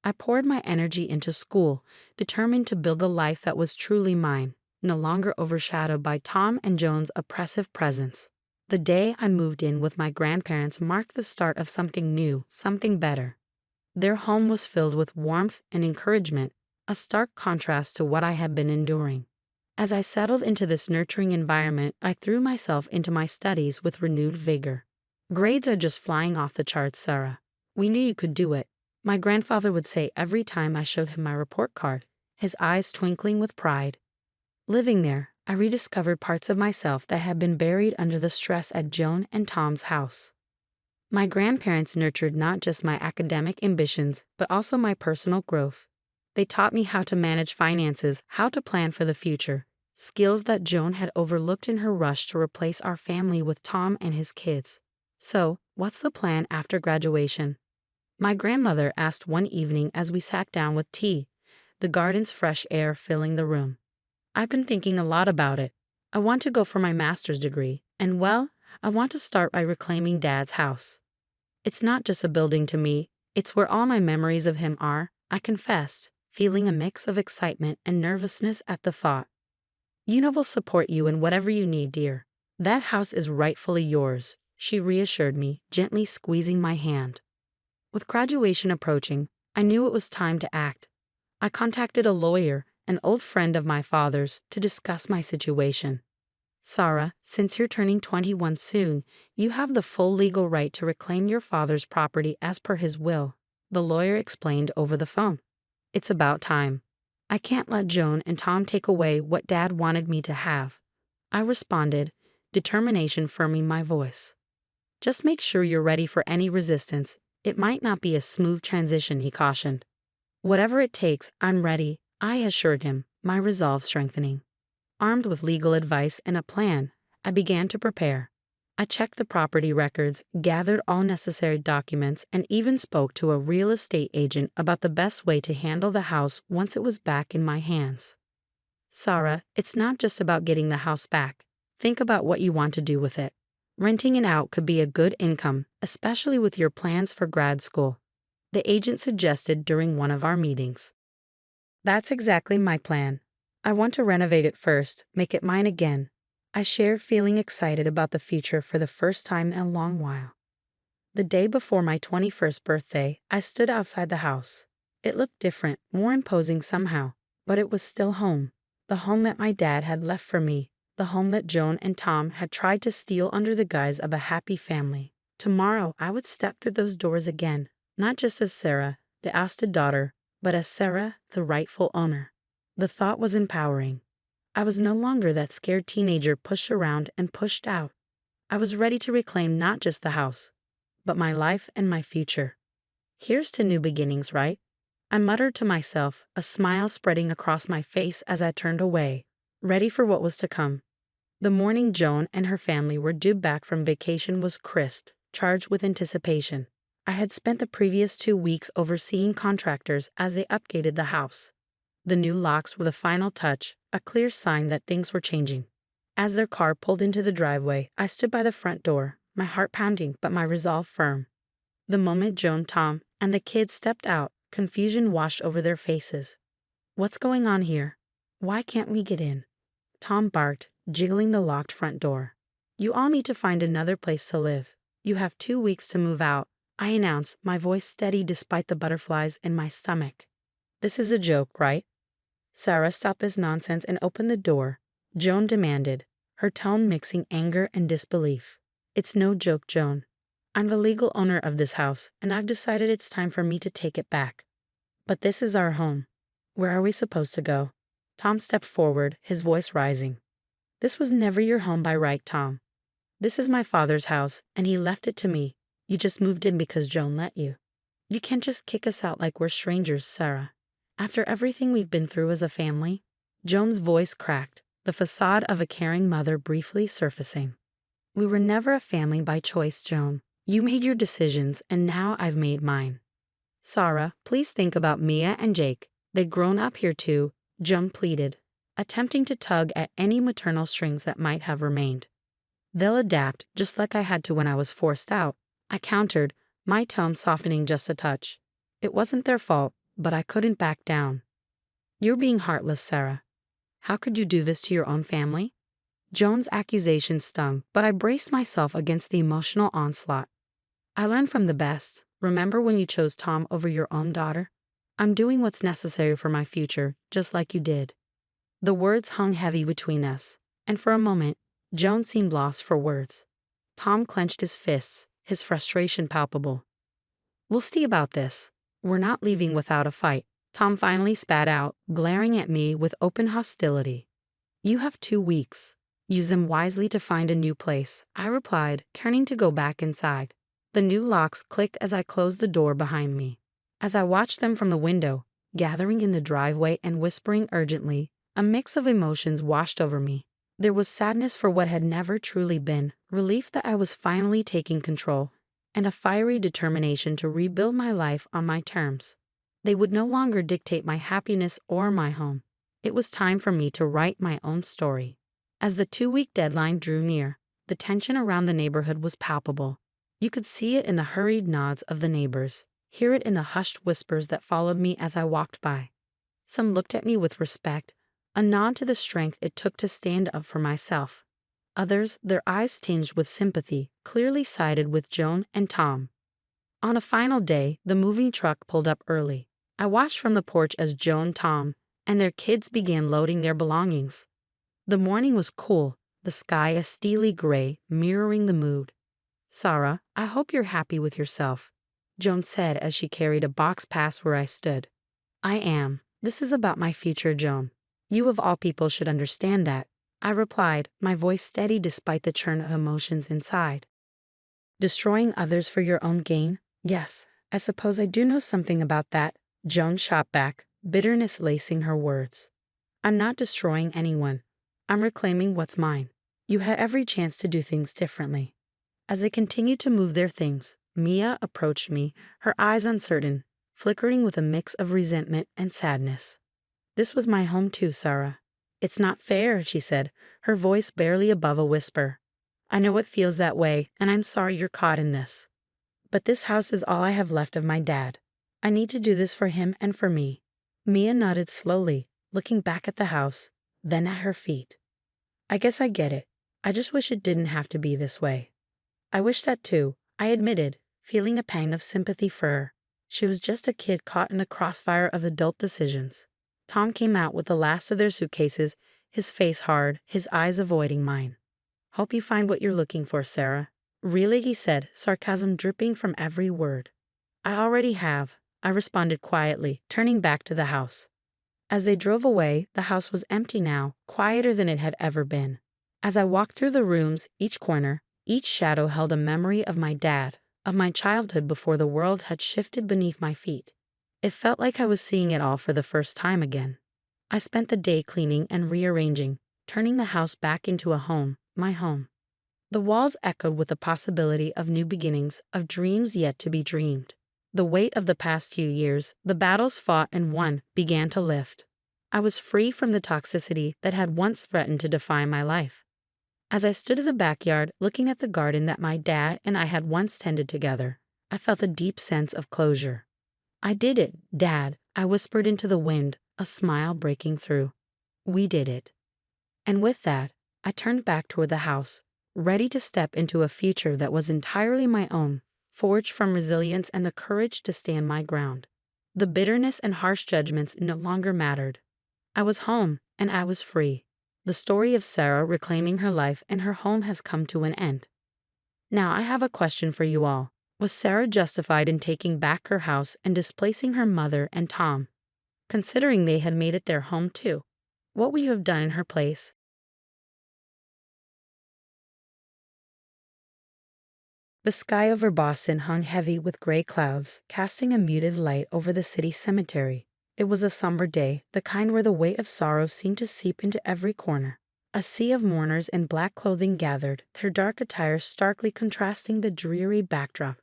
I poured my energy into school, determined to build a life that was truly mine, no longer overshadowed by Tom and Joan's oppressive presence. The day I moved in with my grandparents marked the start of something new, something better. Their home was filled with warmth and encouragement, a stark contrast to what I had been enduring. As I settled into this nurturing environment, I threw myself into my studies with renewed vigor. "Grades are just flying off the charts, Sarah. We knew you could do it," my grandfather would say every time I showed him my report card, his eyes twinkling with pride. Living there, I rediscovered parts of myself that had been buried under the stress at Joan and Tom's house. My grandparents nurtured not just my academic ambitions, but also my personal growth. They taught me how to manage finances, how to plan for the future, skills that Joan had overlooked in her rush to replace our family with Tom and his kids. "So, what's the plan after graduation?" my grandmother asked one evening as we sat down with tea, the garden's fresh air filling the room. "I've been thinking a lot about it. I want to go for my master's degree, and well, I want to start by reclaiming Dad's house. It's not just a building to me, it's where all my memories of him are," I confessed, feeling a mix of excitement and nervousness at the thought. "Una will support you in whatever you need, dear. That house is rightfully yours," she reassured me, gently squeezing my hand. With graduation approaching, I knew it was time to act. I contacted a lawyer, an old friend of my father's, to discuss my situation. "Sarah, since you're turning 21 soon, you have the full legal right to reclaim your father's property as per his will," the lawyer explained over the phone. "It's about time. I can't let Joan and Tom take away what Dad wanted me to have," I responded, determination firming my voice. "Just make sure you're ready for any resistance. It might not be a smooth transition, he cautioned. Whatever it takes, I'm ready, I assured him, my resolve strengthening. Armed with legal advice and a plan, I began to prepare. I checked the property records, gathered all necessary documents, and even spoke to a real estate agent about the best way to handle the house once it was back in my hands. Sarah, it's not just about getting the house back. Think about what you want to do with it. Renting it out could be a good income, especially with your plans for grad school, the agent suggested during one of our meetings. That's exactly my plan. I want to renovate it first, make it mine again. I shared, feeling excited about the future for the first time in a long while. The day before my 21st birthday, I stood outside the house. It looked different, more imposing somehow, but it was still home. The home that my dad had left for me, the home that Joan and Tom had tried to steal under the guise of a happy family. Tomorrow, I would step through those doors again, not just as Sarah, the ousted daughter, but as Sarah, the rightful owner. The thought was empowering. I was no longer that scared teenager pushed around and pushed out. I was ready to reclaim not just the house, but my life and my future. Here's to new beginnings, right? I muttered to myself, a smile spreading across my face as I turned away, ready for what was to come. The morning Joan and her family were due back from vacation was crisp, charged with anticipation. I had spent the previous 2 weeks overseeing contractors as they updated the house. The new locks were the final touch, a clear sign that things were changing. As their car pulled into the driveway, I stood by the front door, my heart pounding but my resolve firm. The moment Joan, Tom, and the kids stepped out, confusion washed over their faces. What's going on here? Why can't we get in? Tom barked, jiggling the locked front door. You all need to find another place to live. You have 2 weeks to move out, I announced, my voice steady despite the butterflies in my stomach. This is a joke, right? Sarah, stop this nonsense and open the door, Joan demanded, her tone mixing anger and disbelief. It's no joke, Joan. I'm the legal owner of this house, and I've decided it's time for me to take it back. But this is our home. Where are we supposed to go? Tom stepped forward, his voice rising. This was never your home by right, Tom. This is my father's house, and he left it to me. You just moved in because Joan let you. You can't just kick us out like we're strangers, Sarah. After everything we've been through as a family, Joan's voice cracked, the facade of a caring mother briefly surfacing. We were never a family by choice, Joan. You made your decisions, and now I've made mine. Sarah, please think about Mia and Jake. They've grown up here too, Joan pleaded, attempting to tug at any maternal strings that might have remained. They'll adapt, just like I had to when I was forced out, I countered, my tone softening just a touch. It wasn't their fault, but I couldn't back down. You're being heartless, Sarah. How could you do this to your own family? Joan's accusation stung, but I braced myself against the emotional onslaught. I learned from the best. Remember when you chose Tom over your own daughter? I'm doing what's necessary for my future, just like you did. The words hung heavy between us, and for a moment, Joan seemed lost for words. Tom clenched his fists, his frustration palpable. We'll see about this. We're not leaving without a fight, Tom finally spat out, glaring at me with open hostility. You have 2 weeks. Use them wisely to find a new place, I replied, turning to go back inside. The new locks clicked as I closed the door behind me. As I watched them from the window, gathering in the driveway and whispering urgently, a mix of emotions washed over me. There was sadness for what had never truly been, relief that I was finally taking control, and a fiery determination to rebuild my life on my terms. They would no longer dictate my happiness or my home. It was time for me to write my own story. As the 2-week deadline drew near, the tension around the neighborhood was palpable. You could see it in the hurried nods of the neighbors, hear it in the hushed whispers that followed me as I walked by. Some looked at me with respect, a nod to the strength it took to stand up for myself. Others, their eyes tinged with sympathy, clearly sided with Joan and Tom. On a final day, the moving truck pulled up early. I watched from the porch as Joan, Tom, and their kids began loading their belongings. The morning was cool, the sky a steely gray, mirroring the mood. Sarah, I hope you're happy with yourself, Joan said as she carried a box past where I stood. I am. This is about my future, Joan. You of all people should understand that, I replied, my voice steady despite the churn of emotions inside. Destroying others for your own gain? Yes, I suppose I do know something about that, Joan shot back, bitterness lacing her words. I'm not destroying anyone. I'm reclaiming what's mine. You had every chance to do things differently. As they continued to move their things, Mia approached me, her eyes uncertain, flickering with a mix of resentment and sadness. This was my home too, Sarah. It's not fair, she said, her voice barely above a whisper. I know it feels that way, and I'm sorry you're caught in this. But this house is all I have left of my dad. I need to do this for him and for me. Mia nodded slowly, looking back at the house, then at her feet. I guess I get it. I just wish it didn't have to be this way. I wish that too, I admitted, feeling a pang of sympathy for her. She was just a kid caught in the crossfire of adult decisions. Tom came out with the last of their suitcases, his face hard, his eyes avoiding mine. Hope you find what you're looking for, Sarah. Really, he said, sarcasm dripping from every word. I already have, I responded quietly, turning back to the house. As they drove away, the house was empty now, quieter than it had ever been. As I walked through the rooms, each corner, each shadow held a memory of my dad, of my childhood before the world had shifted beneath my feet. It felt like I was seeing it all for the first time again. I spent the day cleaning and rearranging, turning the house back into a home, my home. The walls echoed with the possibility of new beginnings, of dreams yet to be dreamed. The weight of the past few years, the battles fought and won, began to lift. I was free from the toxicity that had once threatened to define my life. As I stood in the backyard looking at the garden that my dad and I had once tended together, I felt a deep sense of closure. I did it, Dad, I whispered into the wind, a smile breaking through. We did it. And with that, I turned back toward the house, ready to step into a future that was entirely my own, forged from resilience and the courage to stand my ground. The bitterness and harsh judgments no longer mattered. I was home, and I was free. The story of Sarah reclaiming her life and her home has come to an end. Now I have a question for you all. Was Sarah justified in taking back her house and displacing her mother and Tom? Considering they had made it their home too, what would you have done in her place? The sky over Boston hung heavy with gray clouds, casting a muted light over the city cemetery. It was a somber day, the kind where the weight of sorrow seemed to seep into every corner. A sea of mourners in black clothing gathered, their dark attire starkly contrasting the dreary backdrop.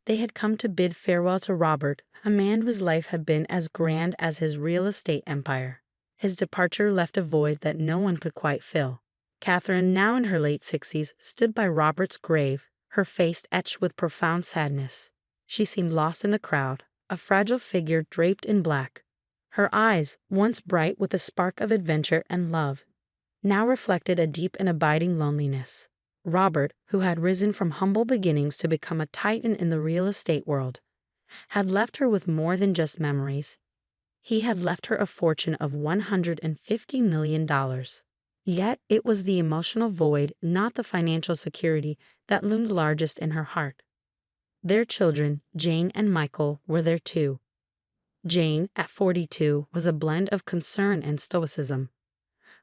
They had come to bid farewell to Robert, a man whose life had been as grand as his real estate empire. His departure left a void that no one could quite fill. Catherine, now in her late 60s, stood by Robert's grave, her face etched with profound sadness. She seemed lost in the crowd, a fragile figure draped in black. Her eyes, once bright with a spark of adventure and love, now reflected a deep and abiding loneliness. Robert, who had risen from humble beginnings to become a titan in the real estate world, had left her with more than just memories. He had left her a fortune of $150 million. Yet it was the emotional void, not the financial security, that loomed largest in her heart. Their children, Jane and Michael, were there too. Jane, at 42, was a blend of concern and stoicism.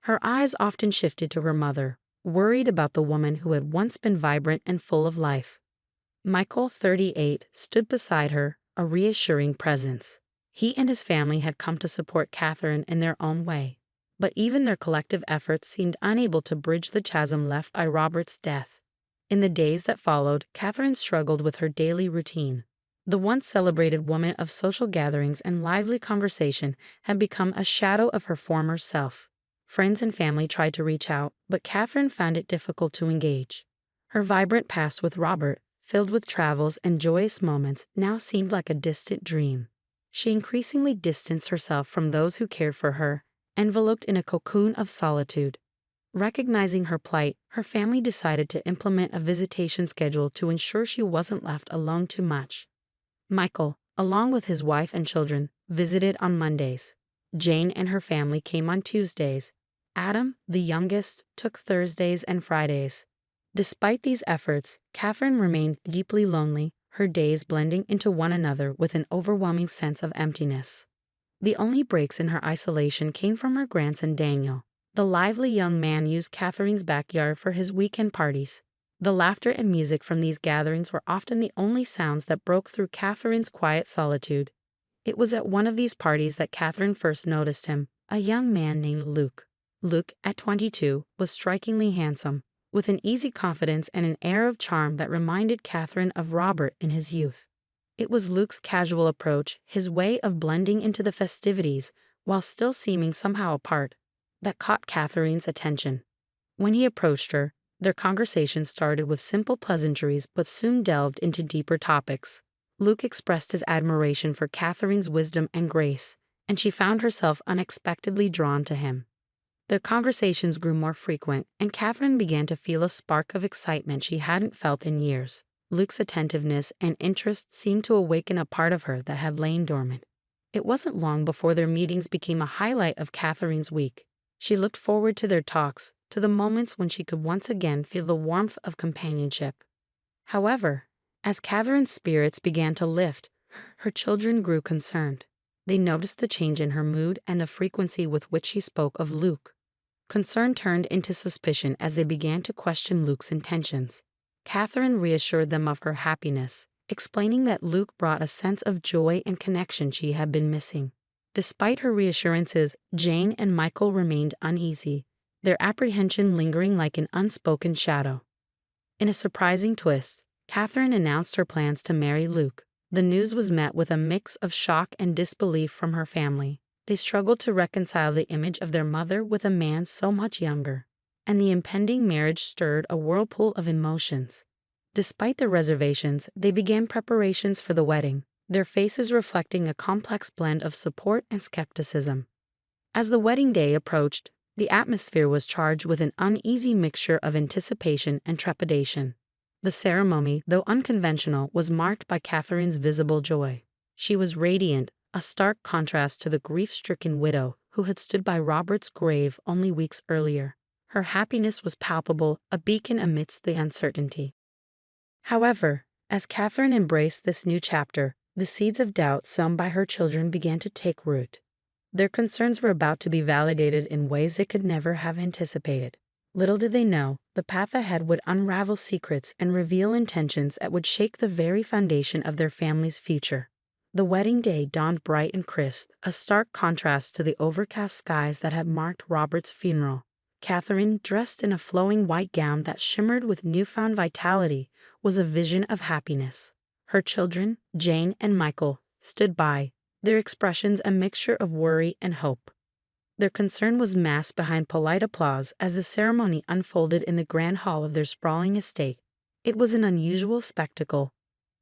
Her eyes often shifted to her mother, worried about the woman who had once been vibrant and full of life. Michael, 38, stood beside her, a reassuring presence. He and his family had come to support Catherine in their own way, but even their collective efforts seemed unable to bridge the chasm left by Robert's death. In the days that followed, Catherine struggled with her daily routine. The once celebrated woman of social gatherings and lively conversation had become a shadow of her former self. Friends and family tried to reach out, but Catherine found it difficult to engage. Her vibrant past with Robert, filled with travels and joyous moments, now seemed like a distant dream. She increasingly distanced herself from those who cared for her, enveloped in a cocoon of solitude. Recognizing her plight, her family decided to implement a visitation schedule to ensure she wasn't left alone too much. Michael, along with his wife and children, visited on Mondays. Jane and her family came on Tuesdays. Adam, the youngest, took Thursdays and Fridays. Despite these efforts, Catherine remained deeply lonely, her days blending into one another with an overwhelming sense of emptiness. The only breaks in her isolation came from her grandson Daniel. The lively young man used Catherine's backyard for his weekend parties. The laughter and music from these gatherings were often the only sounds that broke through Catherine's quiet solitude. It was at one of these parties that Catherine first noticed him, a young man named Luke. Luke, at 22, was strikingly handsome, with an easy confidence and an air of charm that reminded Catherine of Robert in his youth. It was Luke's casual approach, his way of blending into the festivities while still seeming somehow apart, that caught Catherine's attention. When he approached her, their conversation started with simple pleasantries but soon delved into deeper topics. Luke expressed his admiration for Catherine's wisdom and grace, and she found herself unexpectedly drawn to him. Their conversations grew more frequent, and Catherine began to feel a spark of excitement she hadn't felt in years. Luke's attentiveness and interest seemed to awaken a part of her that had lain dormant. It wasn't long before their meetings became a highlight of Catherine's week. She looked forward to their talks, to the moments when she could once again feel the warmth of companionship. However, as Catherine's spirits began to lift, her children grew concerned. They noticed the change in her mood and the frequency with which she spoke of Luke. Concern turned into suspicion as they began to question Luke's intentions. Catherine reassured them of her happiness, explaining that Luke brought a sense of joy and connection she had been missing. Despite her reassurances, Jane and Michael remained uneasy, their apprehension lingering like an unspoken shadow. In a surprising twist, Catherine announced her plans to marry Luke. The news was met with a mix of shock and disbelief from her family. They struggled to reconcile the image of their mother with a man so much younger, and the impending marriage stirred a whirlpool of emotions. Despite their reservations, they began preparations for the wedding, their faces reflecting a complex blend of support and skepticism. As the wedding day approached, the atmosphere was charged with an uneasy mixture of anticipation and trepidation. The ceremony, though unconventional, was marked by Catherine's visible joy. She was radiant, a stark contrast to the grief-stricken widow who had stood by Robert's grave only weeks earlier. Her happiness was palpable, a beacon amidst the uncertainty. However, as Catherine embraced this new chapter, the seeds of doubt sown by her children began to take root. Their concerns were about to be validated in ways they could never have anticipated. Little did they know, the path ahead would unravel secrets and reveal intentions that would shake the very foundation of their family's future. The wedding day dawned bright and crisp, a stark contrast to the overcast skies that had marked Robert's funeral. Catherine, dressed in a flowing white gown that shimmered with newfound vitality, was a vision of happiness. Her children, Jane and Michael, stood by, their expressions a mixture of worry and hope. Their concern was masked behind polite applause as the ceremony unfolded in the grand hall of their sprawling estate. It was an unusual spectacle,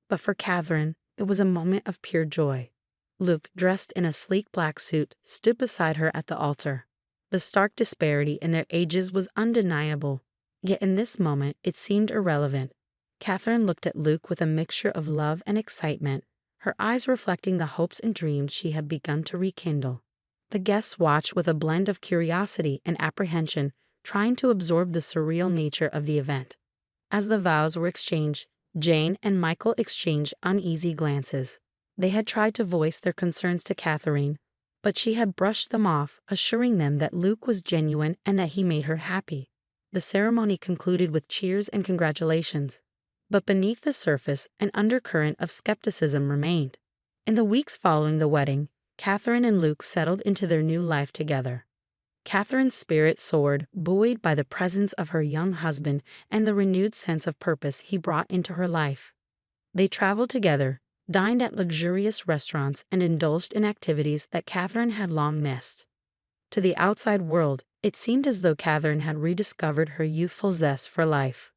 but for Catherine, it was a moment of pure joy. Luke, dressed in a sleek black suit, stood beside her at the altar. The stark disparity in their ages was undeniable, yet in this moment it seemed irrelevant. Catherine looked at Luke with a mixture of love and excitement, her eyes reflecting the hopes and dreams she had begun to rekindle. The guests watched with a blend of curiosity and apprehension, trying to absorb the surreal nature of the event. As the vows were exchanged, Jane and Michael exchanged uneasy glances. They had tried to voice their concerns to Catherine, but she had brushed them off, assuring them that Luke was genuine and that he made her happy. The ceremony concluded with cheers and congratulations, but beneath the surface, an undercurrent of skepticism remained. In the weeks following the wedding, Catherine and Luke settled into their new life together. Catherine's spirit soared, buoyed by the presence of her young husband and the renewed sense of purpose he brought into her life. They traveled together, dined at luxurious restaurants, and indulged in activities that Catherine had long missed. To the outside world, it seemed as though Catherine had rediscovered her youthful zest for life.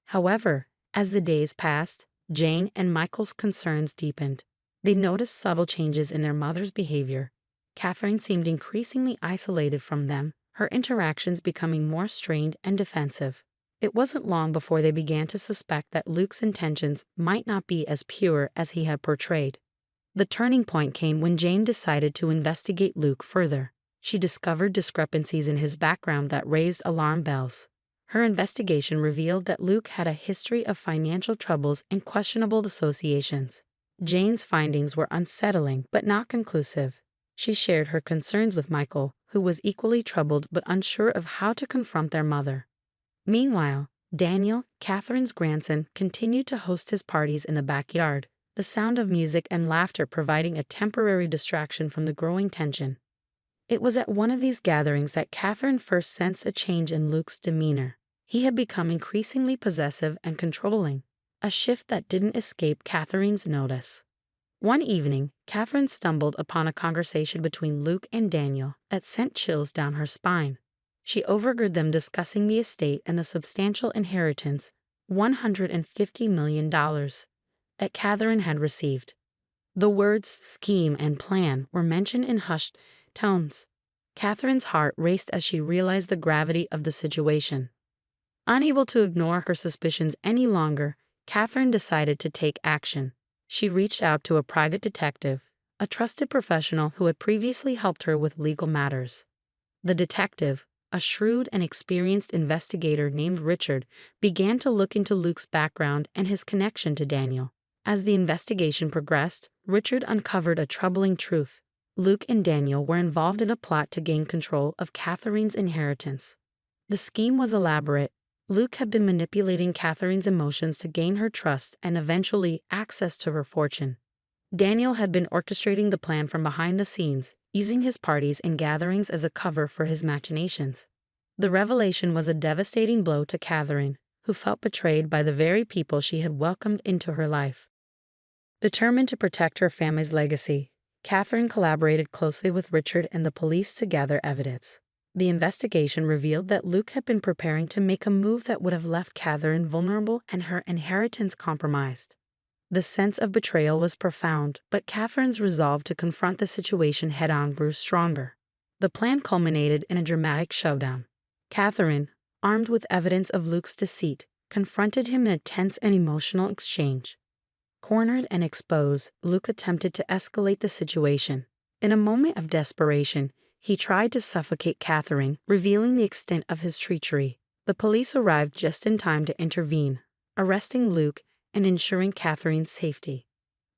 However, as the days passed, Jane and Michael's concerns deepened. They noticed subtle changes in their mother's behavior. Catherine seemed increasingly isolated from them, her interactions becoming more strained and defensive. It wasn't long before they began to suspect that Luke's intentions might not be as pure as he had portrayed. The turning point came when Jane decided to investigate Luke further. She discovered discrepancies in his background that raised alarm bells. Her investigation revealed that Luke had a history of financial troubles and questionable associations. Jane's findings were unsettling but not conclusive. She shared her concerns with Michael, who was equally troubled but unsure of how to confront their mother. Meanwhile, Daniel, Catherine's grandson, continued to host his parties in the backyard, the sound of music and laughter providing a temporary distraction from the growing tension. It was at one of these gatherings that Catherine first sensed a change in Luke's demeanor. He had become increasingly possessive and controlling, a shift that didn't escape Catherine's notice. One evening, Catherine stumbled upon a conversation between Luke and Daniel that sent chills down her spine. She overheard them discussing the estate and the substantial inheritance, $150 million, that Catherine had received. The words scheme and plan were mentioned in hushed tones. Catherine's heart raced as she realized the gravity of the situation. Unable to ignore her suspicions any longer, Catherine decided to take action. She reached out to a private detective, a trusted professional who had previously helped her with legal matters. The detective, a shrewd and experienced investigator named Richard, began to look into Luke's background and his connection to Daniel. As the investigation progressed, Richard uncovered a troubling truth. Luke and Daniel were involved in a plot to gain control of Catherine's inheritance. The scheme was elaborate. Luke had been manipulating Catherine's emotions to gain her trust and eventually access to her fortune. Daniel had been orchestrating the plan from behind the scenes, using his parties and gatherings as a cover for his machinations. The revelation was a devastating blow to Catherine, who felt betrayed by the very people she had welcomed into her life. Determined to protect her family's legacy, Catherine collaborated closely with Richard and the police to gather evidence. The investigation revealed that Luke had been preparing to make a move that would have left Catherine vulnerable and her inheritance compromised. The sense of betrayal was profound, but Catherine's resolve to confront the situation head-on grew stronger. The plan culminated in a dramatic showdown. Catherine, armed with evidence of Luke's deceit, confronted him in a tense and emotional exchange. Cornered and exposed, Luke attempted to escalate the situation. In a moment of desperation, he tried to suffocate Catherine, revealing the extent of his treachery. The police arrived just in time to intervene, arresting Luke and ensuring Catherine's safety.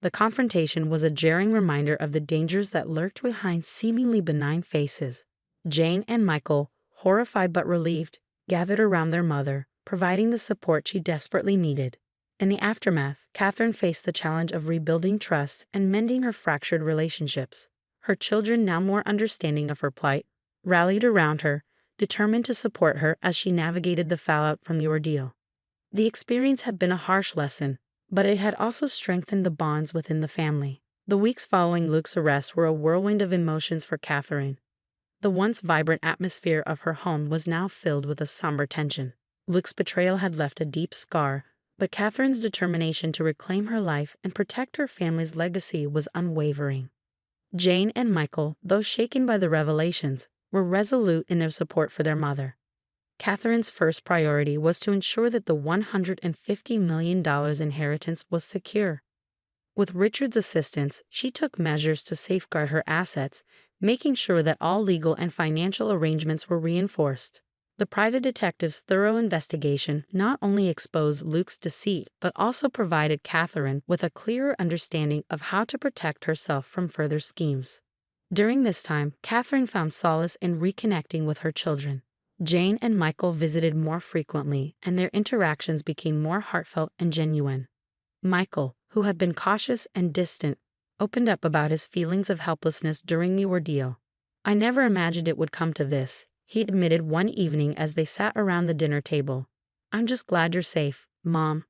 The confrontation was a jarring reminder of the dangers that lurked behind seemingly benign faces. Jane and Michael, horrified but relieved, gathered around their mother, providing the support she desperately needed. In the aftermath, Catherine faced the challenge of rebuilding trust and mending her fractured relationships. Her children, now more understanding of her plight, rallied around her, determined to support her as she navigated the fallout from the ordeal. The experience had been a harsh lesson, but it had also strengthened the bonds within the family. The weeks following Luke's arrest were a whirlwind of emotions for Catherine. The once vibrant atmosphere of her home was now filled with a somber tension. Luke's betrayal had left a deep scar, but Catherine's determination to reclaim her life and protect her family's legacy was unwavering. Jane and Michael, though shaken by the revelations, were resolute in their support for their mother. Catherine's first priority was to ensure that the $150 million inheritance was secure. With Richard's assistance, she took measures to safeguard her assets, making sure that all legal and financial arrangements were reinforced. The private detective's thorough investigation not only exposed Luke's deceit, but also provided Catherine with a clearer understanding of how to protect herself from further schemes. During this time, Catherine found solace in reconnecting with her children. Jane and Michael visited more frequently, and their interactions became more heartfelt and genuine. Michael, who had been cautious and distant, opened up about his feelings of helplessness during the ordeal. "I never imagined it would come to this," he admitted one evening as they sat around the dinner table. "I'm just glad you're safe, Mom."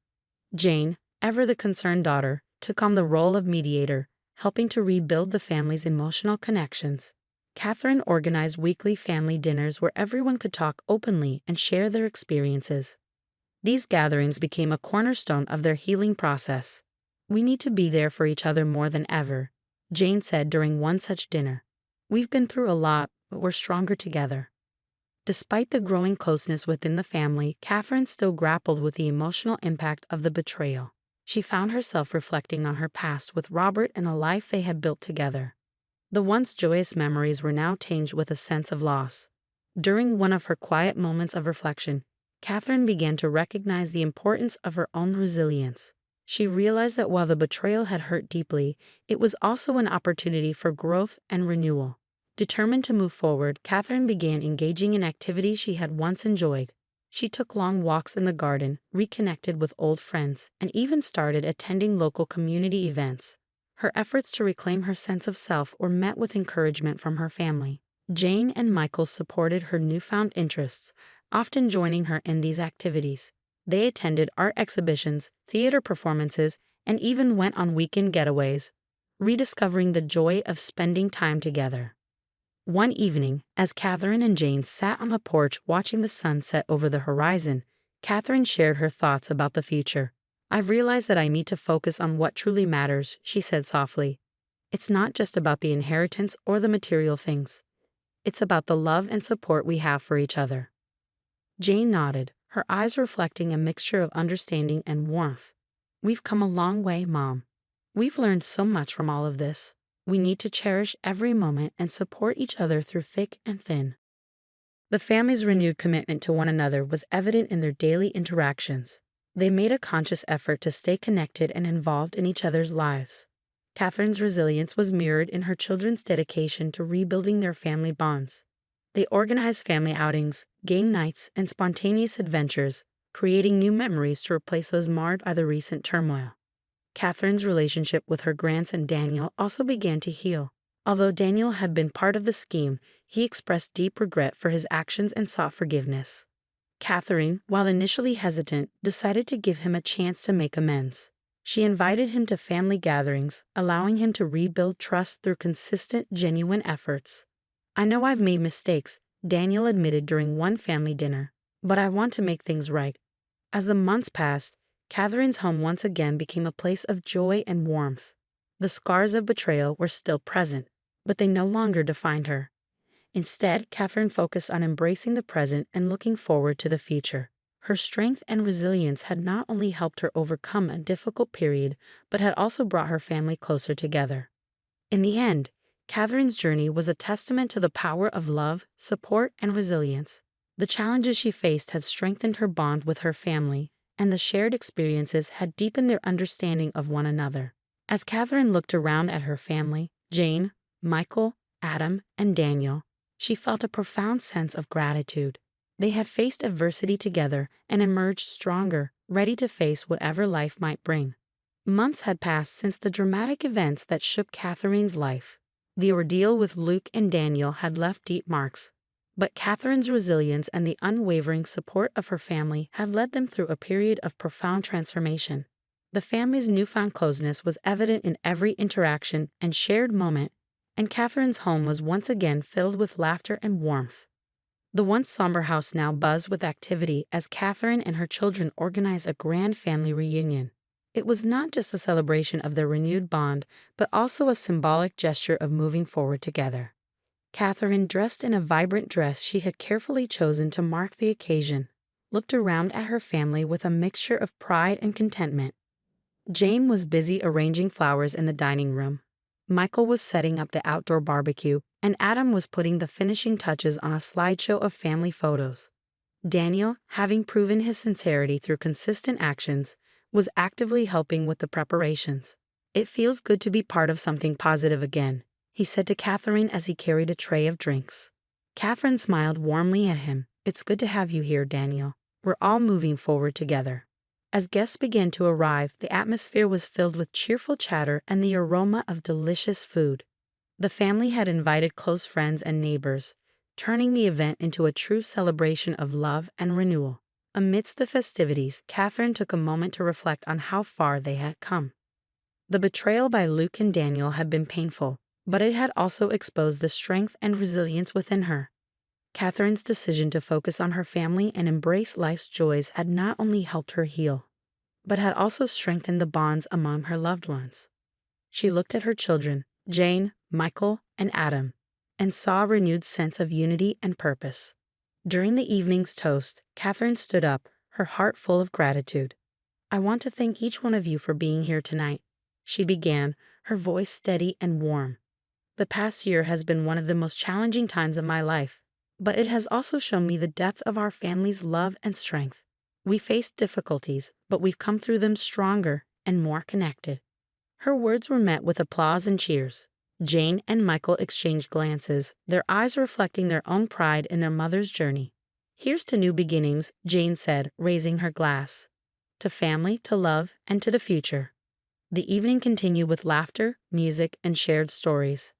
Jane, ever the concerned daughter, took on the role of mediator, helping to rebuild the family's emotional connections. Catherine organized weekly family dinners where everyone could talk openly and share their experiences. These gatherings became a cornerstone of their healing process. "We need to be there for each other more than ever," Jane said during one such dinner. "We've been through a lot, but we're stronger together." Despite the growing closeness within the family, Catherine still grappled with the emotional impact of the betrayal. She found herself reflecting on her past with Robert and the life they had built together. The once joyous memories were now tinged with a sense of loss. During one of her quiet moments of reflection, Catherine began to recognize the importance of her own resilience. She realized that while the betrayal had hurt deeply, it was also an opportunity for growth and renewal. Determined to move forward, Catherine began engaging in activities she had once enjoyed. She took long walks in the garden, reconnected with old friends, and even started attending local community events. Her efforts to reclaim her sense of self were met with encouragement from her family. Jane and Michael supported her newfound interests, often joining her in these activities. They attended art exhibitions, theater performances, and even went on weekend getaways, rediscovering the joy of spending time together. One evening, as Catherine and Jane sat on the porch watching the sun set over the horizon, Catherine shared her thoughts about the future. "I've realized that I need to focus on what truly matters," she said softly. "It's not just about the inheritance or the material things. It's about the love and support we have for each other." Jane nodded, her eyes reflecting a mixture of understanding and warmth. "We've come a long way, Mom. We've learned so much from all of this. We need to cherish every moment and support each other through thick and thin." The family's renewed commitment to one another was evident in their daily interactions. They made a conscious effort to stay connected and involved in each other's lives. Catherine's resilience was mirrored in her children's dedication to rebuilding their family bonds. They organized family outings, game nights, and spontaneous adventures, creating new memories to replace those marred by the recent turmoil. Catherine's relationship with her grandson Daniel also began to heal. Although Daniel had been part of the scheme, he expressed deep regret for his actions and sought forgiveness. Catherine, while initially hesitant, decided to give him a chance to make amends. She invited him to family gatherings, allowing him to rebuild trust through consistent, genuine efforts. "I know I've made mistakes," Daniel admitted during one family dinner, "but I want to make things right." As the months passed, Catherine's home once again became a place of joy and warmth. The scars of betrayal were still present, but they no longer defined her. Instead, Catherine focused on embracing the present and looking forward to the future. Her strength and resilience had not only helped her overcome a difficult period, but had also brought her family closer together. In the end, Catherine's journey was a testament to the power of love, support, and resilience. The challenges she faced had strengthened her bond with her family, and the shared experiences had deepened their understanding of one another. As Catherine looked around at her family, Jane, Michael, Adam, and Daniel, she felt a profound sense of gratitude. They had faced adversity together and emerged stronger, ready to face whatever life might bring. Months had passed since the dramatic events that shook Catherine's life. The ordeal with Luke and Daniel had left deep marks, but Catherine's resilience and the unwavering support of her family had led them through a period of profound transformation. The family's newfound closeness was evident in every interaction and shared moment, and Catherine's home was once again filled with laughter and warmth. The once somber house now buzzed with activity as Catherine and her children organized a grand family reunion. It was not just a celebration of their renewed bond, but also a symbolic gesture of moving forward together. Catherine, dressed in a vibrant dress she had carefully chosen to mark the occasion, looked around at her family with a mixture of pride and contentment. Jane was busy arranging flowers in the dining room. Michael was setting up the outdoor barbecue, and Adam was putting the finishing touches on a slideshow of family photos. Daniel, having proven his sincerity through consistent actions, was actively helping with the preparations. "It feels good to be part of something positive again," he said to Catherine as he carried a tray of drinks. Catherine smiled warmly at him. "It's good to have you here, Daniel. We're all moving forward together." As guests began to arrive, the atmosphere was filled with cheerful chatter and the aroma of delicious food. The family had invited close friends and neighbors, turning the event into a true celebration of love and renewal. Amidst the festivities, Catherine took a moment to reflect on how far they had come. The betrayal by Luke and Daniel had been painful, but it had also exposed the strength and resilience within her. Catherine's decision to focus on her family and embrace life's joys had not only helped her heal, but had also strengthened the bonds among her loved ones. She looked at her children, Jane, Michael, and Adam, and saw a renewed sense of unity and purpose. During the evening's toast, Catherine stood up, her heart full of gratitude. "I want to thank each one of you for being here tonight," she began, her voice steady and warm. "The past year has been one of the most challenging times of my life, but it has also shown me the depth of our family's love and strength. We faced difficulties, but we've come through them stronger and more connected." Her words were met with applause and cheers. Jane and Michael exchanged glances, their eyes reflecting their own pride in their mother's journey. Here's to new beginnings, Jane said, raising her glass. To family, to love, and to the future. The evening continued with laughter, music, and shared stories.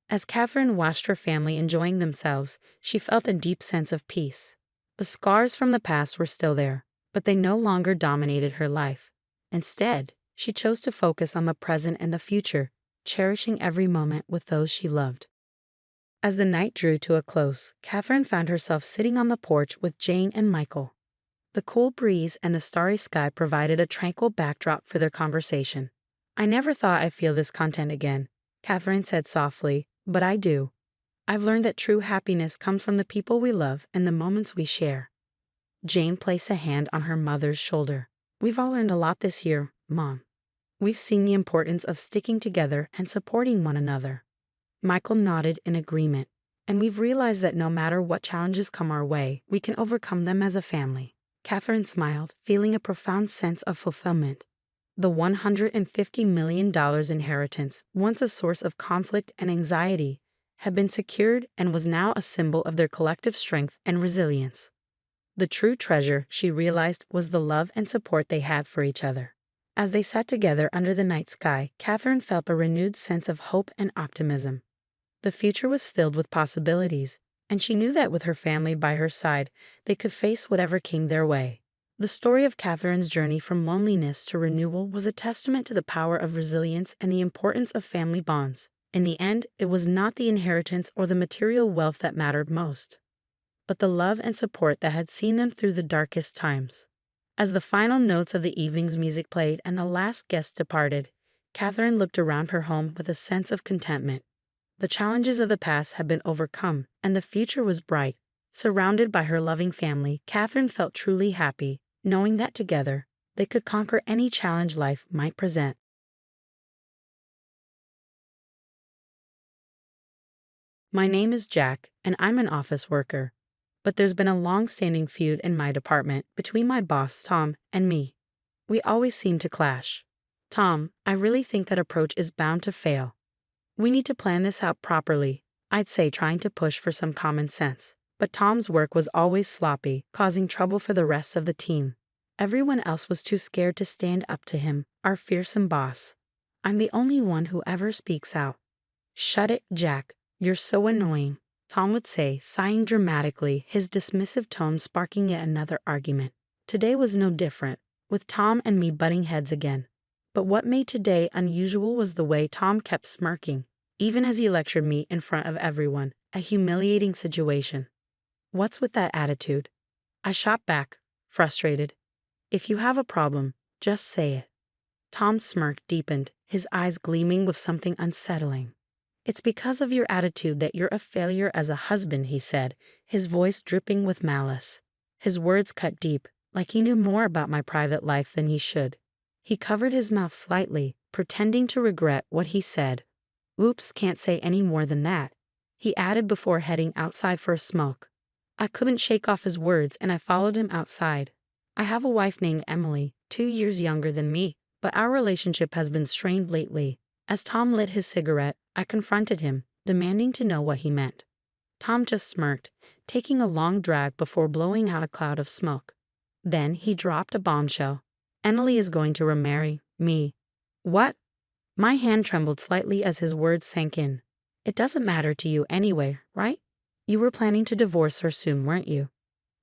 As Catherine watched her family enjoying themselves, she felt a deep sense of peace. The scars from the past were still there, but they no longer dominated her life. Instead, she chose to focus on the present and the future, cherishing every moment with those she loved. As the night drew to a close, Catherine found herself sitting on the porch with Jane and Michael. The cool breeze and the starry sky provided a tranquil backdrop for their conversation. "I never thought I'd feel this content again," Catherine said softly, "but I do. I've learned that true happiness comes from the people we love and the moments we share." Jane placed a hand on her mother's shoulder. "We've all learned a lot this year, Mom. We've seen the importance of sticking together and supporting one another." Michael nodded in agreement. "And we've realized that no matter what challenges come our way, we can overcome them as a family." Catherine smiled, feeling a profound sense of fulfillment. The $150 million inheritance, once a source of conflict and anxiety, had been secured and was now a symbol of their collective strength and resilience. The true treasure, she realized, was the love and support they had for each other. As they sat together under the night sky, Catherine felt a renewed sense of hope and optimism. The future was filled with possibilities, and she knew that with her family by her side, they could face whatever came their way. The story of Catherine's journey from loneliness to renewal was a testament to the power of resilience and the importance of family bonds. In the end, it was not the inheritance or the material wealth that mattered most, but the love and support that had seen them through the darkest times. As the final notes of the evening's music played and the last guest departed, Catherine looked around her home with a sense of contentment. The challenges of the past had been overcome, and the future was bright. Surrounded by her loving family, Catherine felt truly happy, knowing that together, they could conquer any challenge life might present. My name is Jack, and I'm an office worker. But there's been a long-standing feud in my department between my boss, Tom, and me. We always seem to clash. Tom, I really think that approach is bound to fail. We need to plan this out properly, I'd say, trying to push for some common sense. But Tom's work was always sloppy, causing trouble for the rest of the team. Everyone else was too scared to stand up to him, our fearsome boss. I'm the only one who ever speaks out. "Shut it, Jack. You're so annoying," Tom would say, sighing dramatically, his dismissive tone sparking yet another argument. Today was no different, with Tom and me butting heads again. But what made today unusual was the way Tom kept smirking, even as he lectured me in front of everyone, a humiliating situation. "What's with that attitude?" I shot back, frustrated. "If you have a problem, just say it." Tom's smirk deepened, his eyes gleaming with something unsettling. "It's because of your attitude that you're a failure as a husband," he said, his voice dripping with malice. His words cut deep, like he knew more about my private life than he should. He covered his mouth slightly, pretending to regret what he said. "Oops, can't say any more than that," he added before heading outside for a smoke. I couldn't shake off his words and I followed him outside. I have a wife named Emily, 2 years younger than me, but our relationship has been strained lately. As Tom lit his cigarette, I confronted him, demanding to know what he meant. Tom just smirked, taking a long drag before blowing out a cloud of smoke. Then he dropped a bombshell. "Emily is going to remarry me." "What?" My hand trembled slightly as his words sank in. "It doesn't matter to you anyway, right? You were planning to divorce her soon, weren't you?"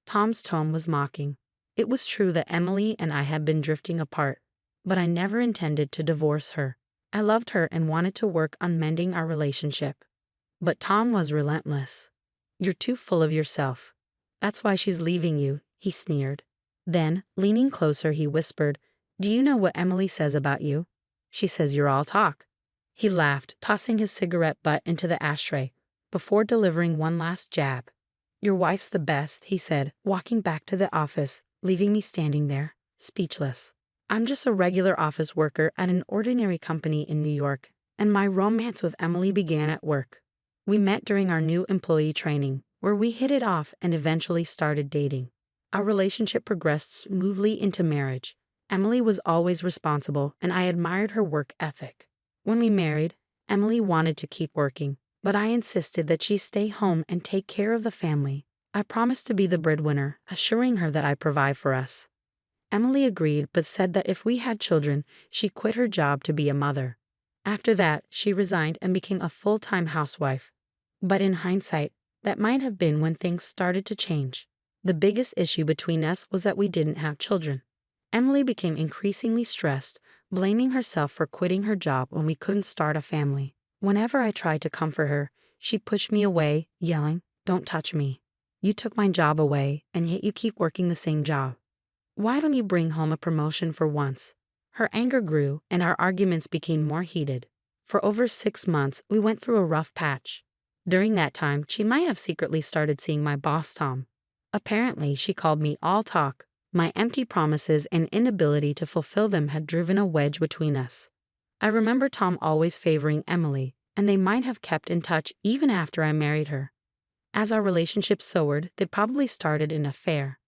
Tom's tone was mocking. It was true that Emily and I had been drifting apart, but I never intended to divorce her. I loved her and wanted to work on mending our relationship. But Tom was relentless. "You're too full of yourself. That's why she's leaving you," he sneered. Then, leaning closer, he whispered, "Do you know what Emily says about you? She says you're all talk." He laughed, tossing his cigarette butt into the ashtray, before delivering one last jab. "Your wife's the best," he said, walking back to the office, leaving me standing there, speechless. I'm just a regular office worker at an ordinary company in New York, and my romance with Emily began at work. We met during our new employee training, where we hit it off and eventually started dating. Our relationship progressed smoothly into marriage. Emily was always responsible, and I admired her work ethic. When we married, Emily wanted to keep working, but I insisted that she stay home and take care of the family. I promised to be the breadwinner, assuring her that I'd provide for us. Emily agreed but said that if we had children, she'd quit her job to be a mother. After that, she resigned and became a full-time housewife. But in hindsight, that might have been when things started to change. The biggest issue between us was that we didn't have children. Emily became increasingly stressed, blaming herself for quitting her job when we couldn't start a family. Whenever I tried to comfort her, she pushed me away, yelling, "Don't touch me. You took my job away, and yet you keep working the same job. Why don't you bring home a promotion for once?" Her anger grew, and our arguments became more heated. For over 6 months, we went through a rough patch. During that time, she might have secretly started seeing my boss, Tom. Apparently, she called me all talk. My empty promises and inability to fulfill them had driven a wedge between us. I remember Tom always favoring Emily, and they might have kept in touch even after I married her. As our relationship soured, they'd probably started an affair.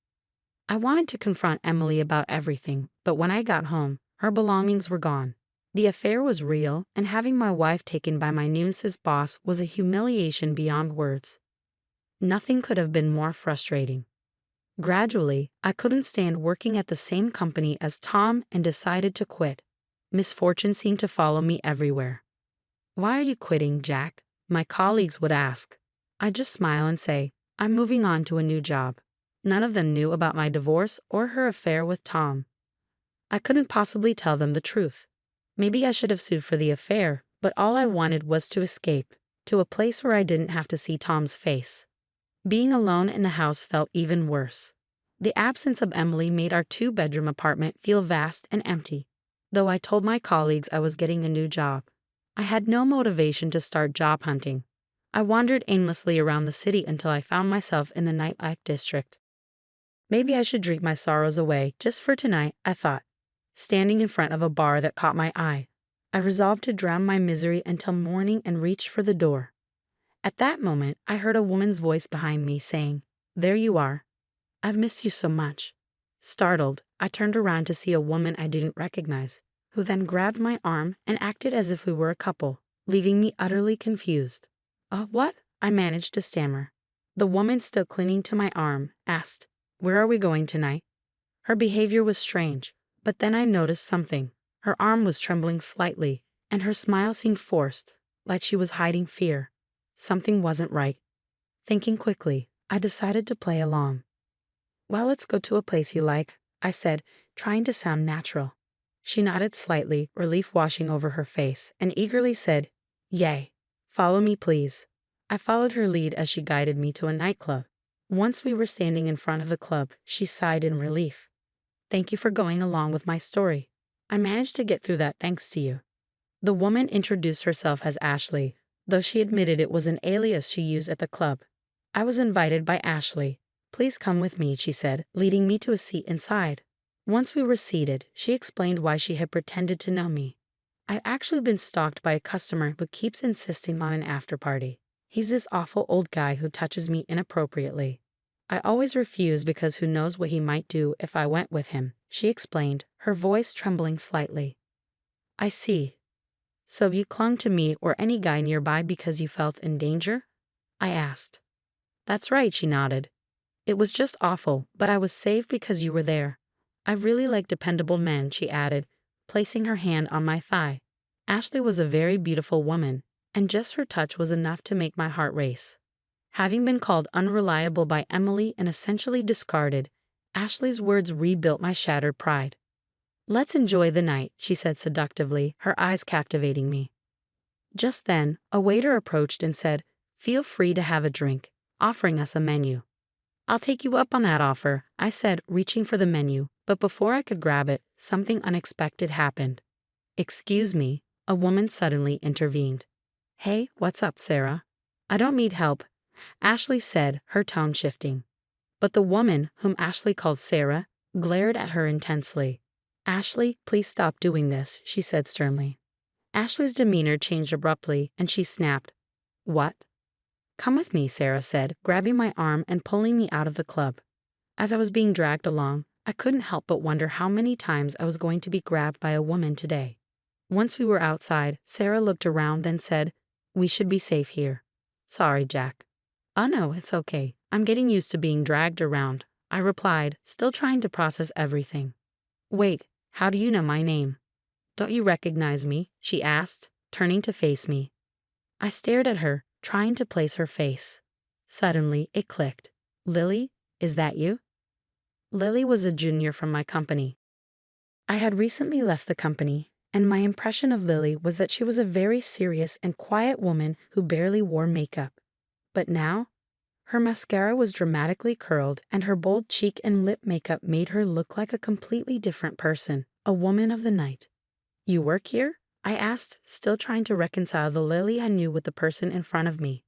I wanted to confront Emily about everything, but when I got home, her belongings were gone. The affair was real, and having my wife taken by my nemesis boss was a humiliation beyond words. Nothing could have been more frustrating. Gradually, I couldn't stand working at the same company as Tom and decided to quit. Misfortune seemed to follow me everywhere. "Why are you quitting, Jack?" my colleagues would ask. I'd just smile and say, "I'm moving on to a new job." None of them knew about my divorce or her affair with Tom. I couldn't possibly tell them the truth. Maybe I should have sued for the affair, but all I wanted was to escape, to a place where I didn't have to see Tom's face. Being alone in the house felt even worse. The absence of Emily made our 2-bedroom apartment feel vast and empty. Though I told my colleagues I was getting a new job, I had no motivation to start job hunting. I wandered aimlessly around the city until I found myself in the nightlife district. Maybe I should drink my sorrows away just for tonight, I thought. Standing in front of a bar that caught my eye, I resolved to drown my misery until morning and reached for the door. At that moment, I heard a woman's voice behind me saying, "There you are. I've missed you so much." Startled, I turned around to see a woman I didn't recognize, who then grabbed my arm and acted as if we were a couple, leaving me utterly confused. What?" I managed to stammer. The woman, still clinging to my arm, asked, "Where are we going tonight?" Her behavior was strange, but then I noticed something. Her arm was trembling slightly, and her smile seemed forced, like she was hiding fear. Something wasn't right. Thinking quickly, I decided to play along. "Well, let's go to a place you like," I said, trying to sound natural. She nodded slightly, relief washing over her face, and eagerly said, "Yay. Follow me, please." I followed her lead as she guided me to a nightclub. Once we were standing in front of the club, she sighed in relief. "Thank you for going along with my story. I managed to get through that thanks to you." The woman introduced herself as Ashley, though she admitted it was an alias she used at the club. "I was invited by Ashley. Please come with me," she said, leading me to a seat inside. Once we were seated, she explained why she had pretended to know me. "I've actually been stalked by a customer who keeps insisting on an after-party. He's this awful old guy who touches me inappropriately. I always refuse because who knows what he might do if I went with him," she explained, her voice trembling slightly. "I see. So you clung to me or any guy nearby because you felt in danger?" I asked. "That's right," she nodded. "It was just awful, but I was saved because you were there. I really like dependable men," she added, placing her hand on my thigh. Ashley was a very beautiful woman, and just her touch was enough to make my heart race. Having been called unreliable by Emily and essentially discarded, Ashley's words rebuilt my shattered pride. "Let's enjoy the night," she said seductively, her eyes captivating me. Just then, a waiter approached and said, "Feel free to have a drink," offering us a menu. "I'll take you up on that offer," I said, reaching for the menu, but before I could grab it, something unexpected happened. "Excuse me," a woman suddenly intervened. "Hey, what's up, Sarah?" "I don't need help," Ashley said, her tone shifting. But the woman, whom Ashley called Sarah, glared at her intensely. "Ashley, please stop doing this," she said sternly. Ashley's demeanor changed abruptly, and she snapped, "What?" "Come with me," Sarah said, grabbing my arm and pulling me out of the club. As I was being dragged along, I couldn't help but wonder how many times I was going to be grabbed by a woman today. Once we were outside, Sarah looked around, then said, "We should be safe here." "Sorry, Jack." Oh no, it's okay. I'm getting used to being dragged around, I replied, still trying to process everything. Wait, how do you know my name? Don't you recognize me? She asked, turning to face me. I stared at her, trying to place her face. Suddenly, it clicked. Lily, is that you? Lily was a junior from my company. I had recently left the company, and my impression of Lily was that she was a very serious and quiet woman who barely wore makeup. But now, her mascara was dramatically curled, and her bold cheek and lip makeup made her look like a completely different person, a woman of the night. You work here? I asked, still trying to reconcile the Lily I knew with the person in front of me.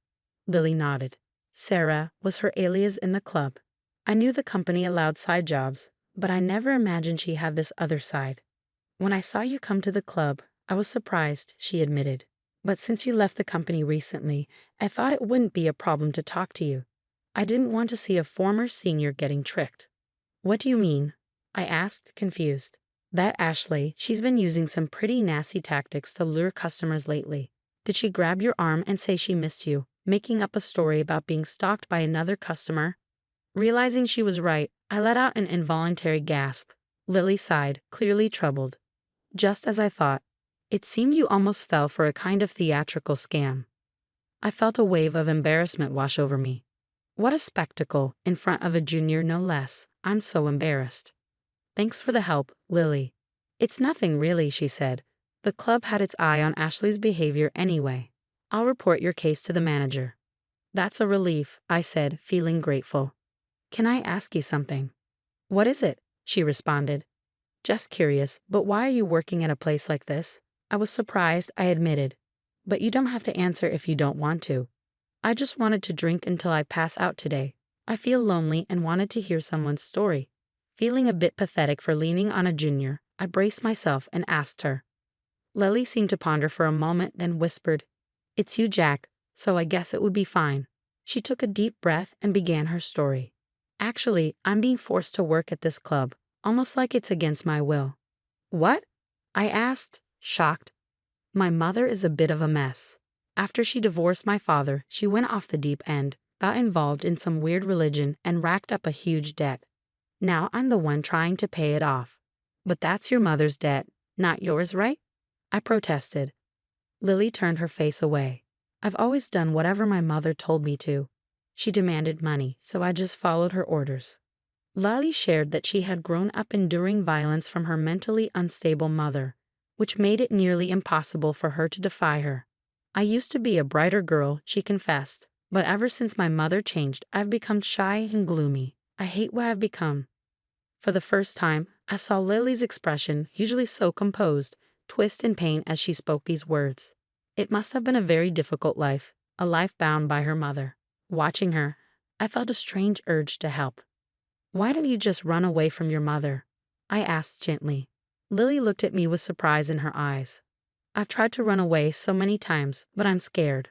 Lily nodded. Sarah was her alias in the club. I knew the company allowed side jobs, but I never imagined she had this other side. When I saw you come to the club, I was surprised, she admitted. But since you left the company recently, I thought it wouldn't be a problem to talk to you. I didn't want to see a former senior getting tricked. What do you mean? I asked, confused. That Ashley, she's been using some pretty nasty tactics to lure customers lately. Did she grab your arm and say she missed you, making up a story about being stalked by another customer? Realizing she was right, I let out an involuntary gasp. Lily sighed, clearly troubled. Just as I thought. It seemed you almost fell for a kind of theatrical scam. I felt a wave of embarrassment wash over me. What a spectacle, in front of a junior no less. I'm so embarrassed. Thanks for the help, Lily. It's nothing really, she said. The club had its eye on Ashley's behavior anyway. I'll report your case to the manager. That's a relief, I said, feeling grateful. Can I ask you something? What is it? She responded. Just curious, but why are you working at a place like this? I was surprised, I admitted. But you don't have to answer if you don't want to. I just wanted to drink until I pass out today. I feel lonely and wanted to hear someone's story. Feeling a bit pathetic for leaning on a junior, I braced myself and asked her. Lily seemed to ponder for a moment, then whispered, It's you, Jack, so I guess it would be fine. She took a deep breath and began her story. Actually, I'm being forced to work at this club, almost like it's against my will. What? I asked, shocked. My mother is a bit of a mess. After she divorced my father, she went off the deep end, got involved in some weird religion, and racked up a huge debt. Now I'm the one trying to pay it off. But that's your mother's debt, not yours, right? I protested. Lily turned her face away. I've always done whatever my mother told me to. She demanded money, so I just followed her orders. Lily shared that she had grown up enduring violence from her mentally unstable mother, which made it nearly impossible for her to defy her. I used to be a brighter girl, she confessed, but ever since my mother changed, I've become shy and gloomy. I hate what I've become. For the first time, I saw Lily's expression, usually so composed, twist in pain as she spoke these words. It must have been a very difficult life, a life bound by her mother. Watching her, I felt a strange urge to help. Why don't you just run away from your mother? I asked gently. Lily looked at me with surprise in her eyes. I've tried to run away so many times, but I'm scared.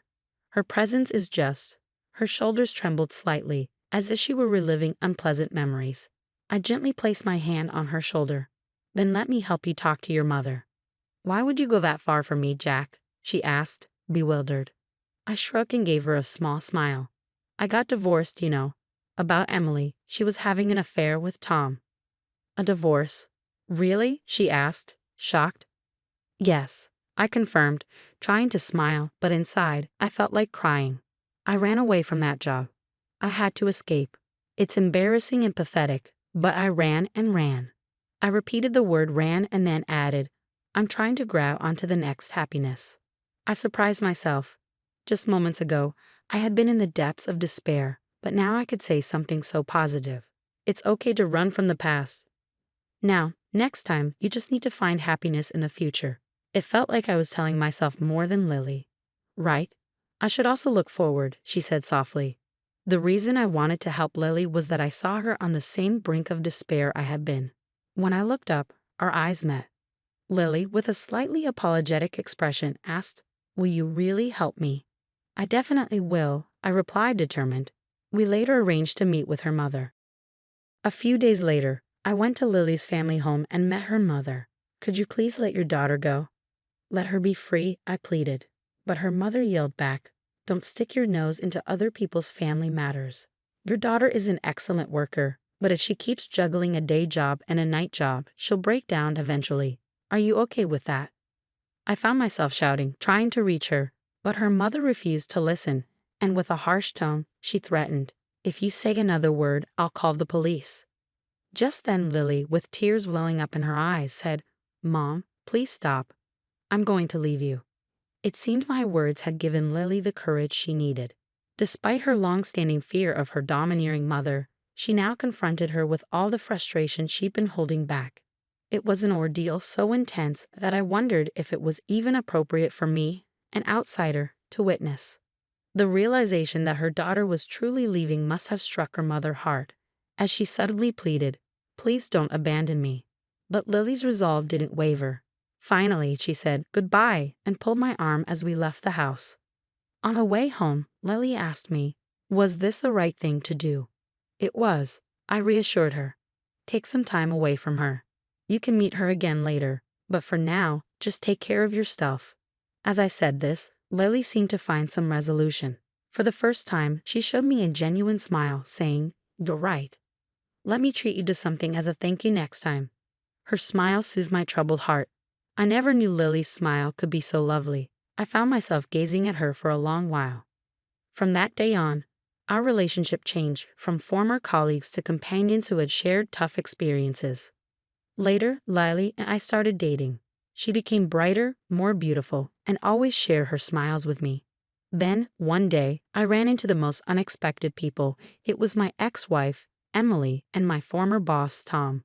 Her presence is just. Her shoulders trembled slightly, as if she were reliving unpleasant memories. I gently placed my hand on her shoulder. Then let me help you talk to your mother. Why would you go that far for me, Jack? She asked, bewildered. I shrugged and gave her a small smile. I got divorced, you know. About Emily, she was having an affair with Tom. A divorce? Really? She asked, shocked. Yes, I confirmed, trying to smile, but inside, I felt like crying. I ran away from that job. I had to escape. It's embarrassing and pathetic, but I ran and ran. I repeated the word ran and then added, I'm trying to grab onto the next happiness. I surprised myself. Just moments ago, I had been in the depths of despair, but now I could say something so positive. It's okay to run from the past. Now, next time, you just need to find happiness in the future. It felt like I was telling myself more than Lily. Right? I should also look forward, she said softly. The reason I wanted to help Lily was that I saw her on the same brink of despair I had been. When I looked up, our eyes met. Lily, with a slightly apologetic expression, asked, Will you really help me? I definitely will, I replied, determined. We later arranged to meet with her mother. A few days later, I went to Lily's family home and met her mother. Could you please let your daughter go? Let her be free, I pleaded. But her mother yelled back, Don't stick your nose into other people's family matters. Your daughter is an excellent worker, but if she keeps juggling a day job and a night job, she'll break down eventually. Are you okay with that?" I found myself shouting, trying to reach her, but her mother refused to listen, and with a harsh tone, she threatened, "If you say another word, I'll call the police." Just then Lily, with tears welling up in her eyes, said, "Mom, please stop. I'm going to leave you." It seemed my words had given Lily the courage she needed. Despite her long-standing fear of her domineering mother, she now confronted her with all the frustration she'd been holding back. It was an ordeal so intense that I wondered if it was even appropriate for me, an outsider, to witness. The realization that her daughter was truly leaving must have struck her mother hard, as she suddenly pleaded, "Please don't abandon me." But Lily's resolve didn't waver. Finally, she said goodbye and pulled my arm as we left the house. On the way home, Lily asked me, was this the right thing to do? It was, I reassured her. Take some time away from her. You can meet her again later, but for now, just take care of yourself. As I said this, Lily seemed to find some resolution. For the first time, she showed me a genuine smile, saying, "You're right. Let me treat you to something as a thank you next time." Her smile soothed my troubled heart. I never knew Lily's smile could be so lovely. I found myself gazing at her for a long while. From that day on, our relationship changed from former colleagues to companions who had shared tough experiences. Later, Lily and I started dating. She became brighter, more beautiful, and always shared her smiles with me. Then, one day, I ran into the most unexpected people. It was my ex-wife, Emily, and my former boss, Tom.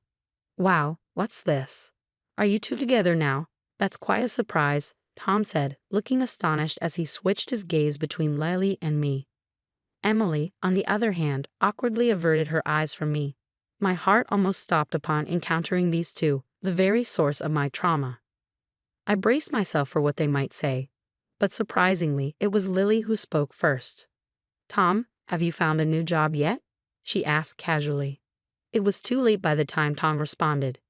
"Wow, what's this? Are you two together now? That's quite a surprise," Tom said, looking astonished as he switched his gaze between Lily and me. Emily, on the other hand, awkwardly averted her eyes from me. My heart almost stopped upon encountering these two, the very source of my trauma. I braced myself for what they might say, but surprisingly, it was Lily who spoke first. "Tom, have you found a new job yet?" she asked casually. It was too late by the time Tom responded.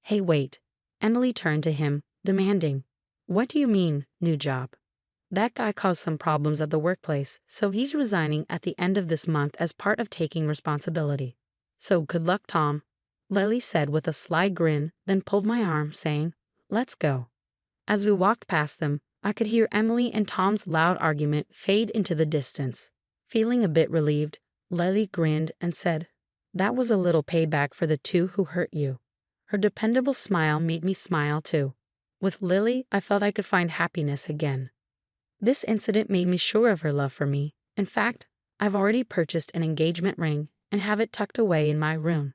"Hey, wait." Emily turned to him, demanding, "What do you mean, new job?" "That guy caused some problems at the workplace, so he's resigning at the end of this month as part of taking responsibility. So good luck, Tom," Lily said with a sly grin, then pulled my arm, saying, "Let's go." As we walked past them, I could hear Emily and Tom's loud argument fade into the distance. Feeling a bit relieved, Lily grinned and said, "That was a little payback for the two who hurt you." Her dependable smile made me smile too. With Lily, I felt I could find happiness again. This incident made me sure of her love for me. In fact, I've already purchased an engagement ring and have it tucked away in my room.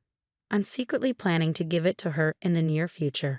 I'm secretly planning to give it to her in the near future.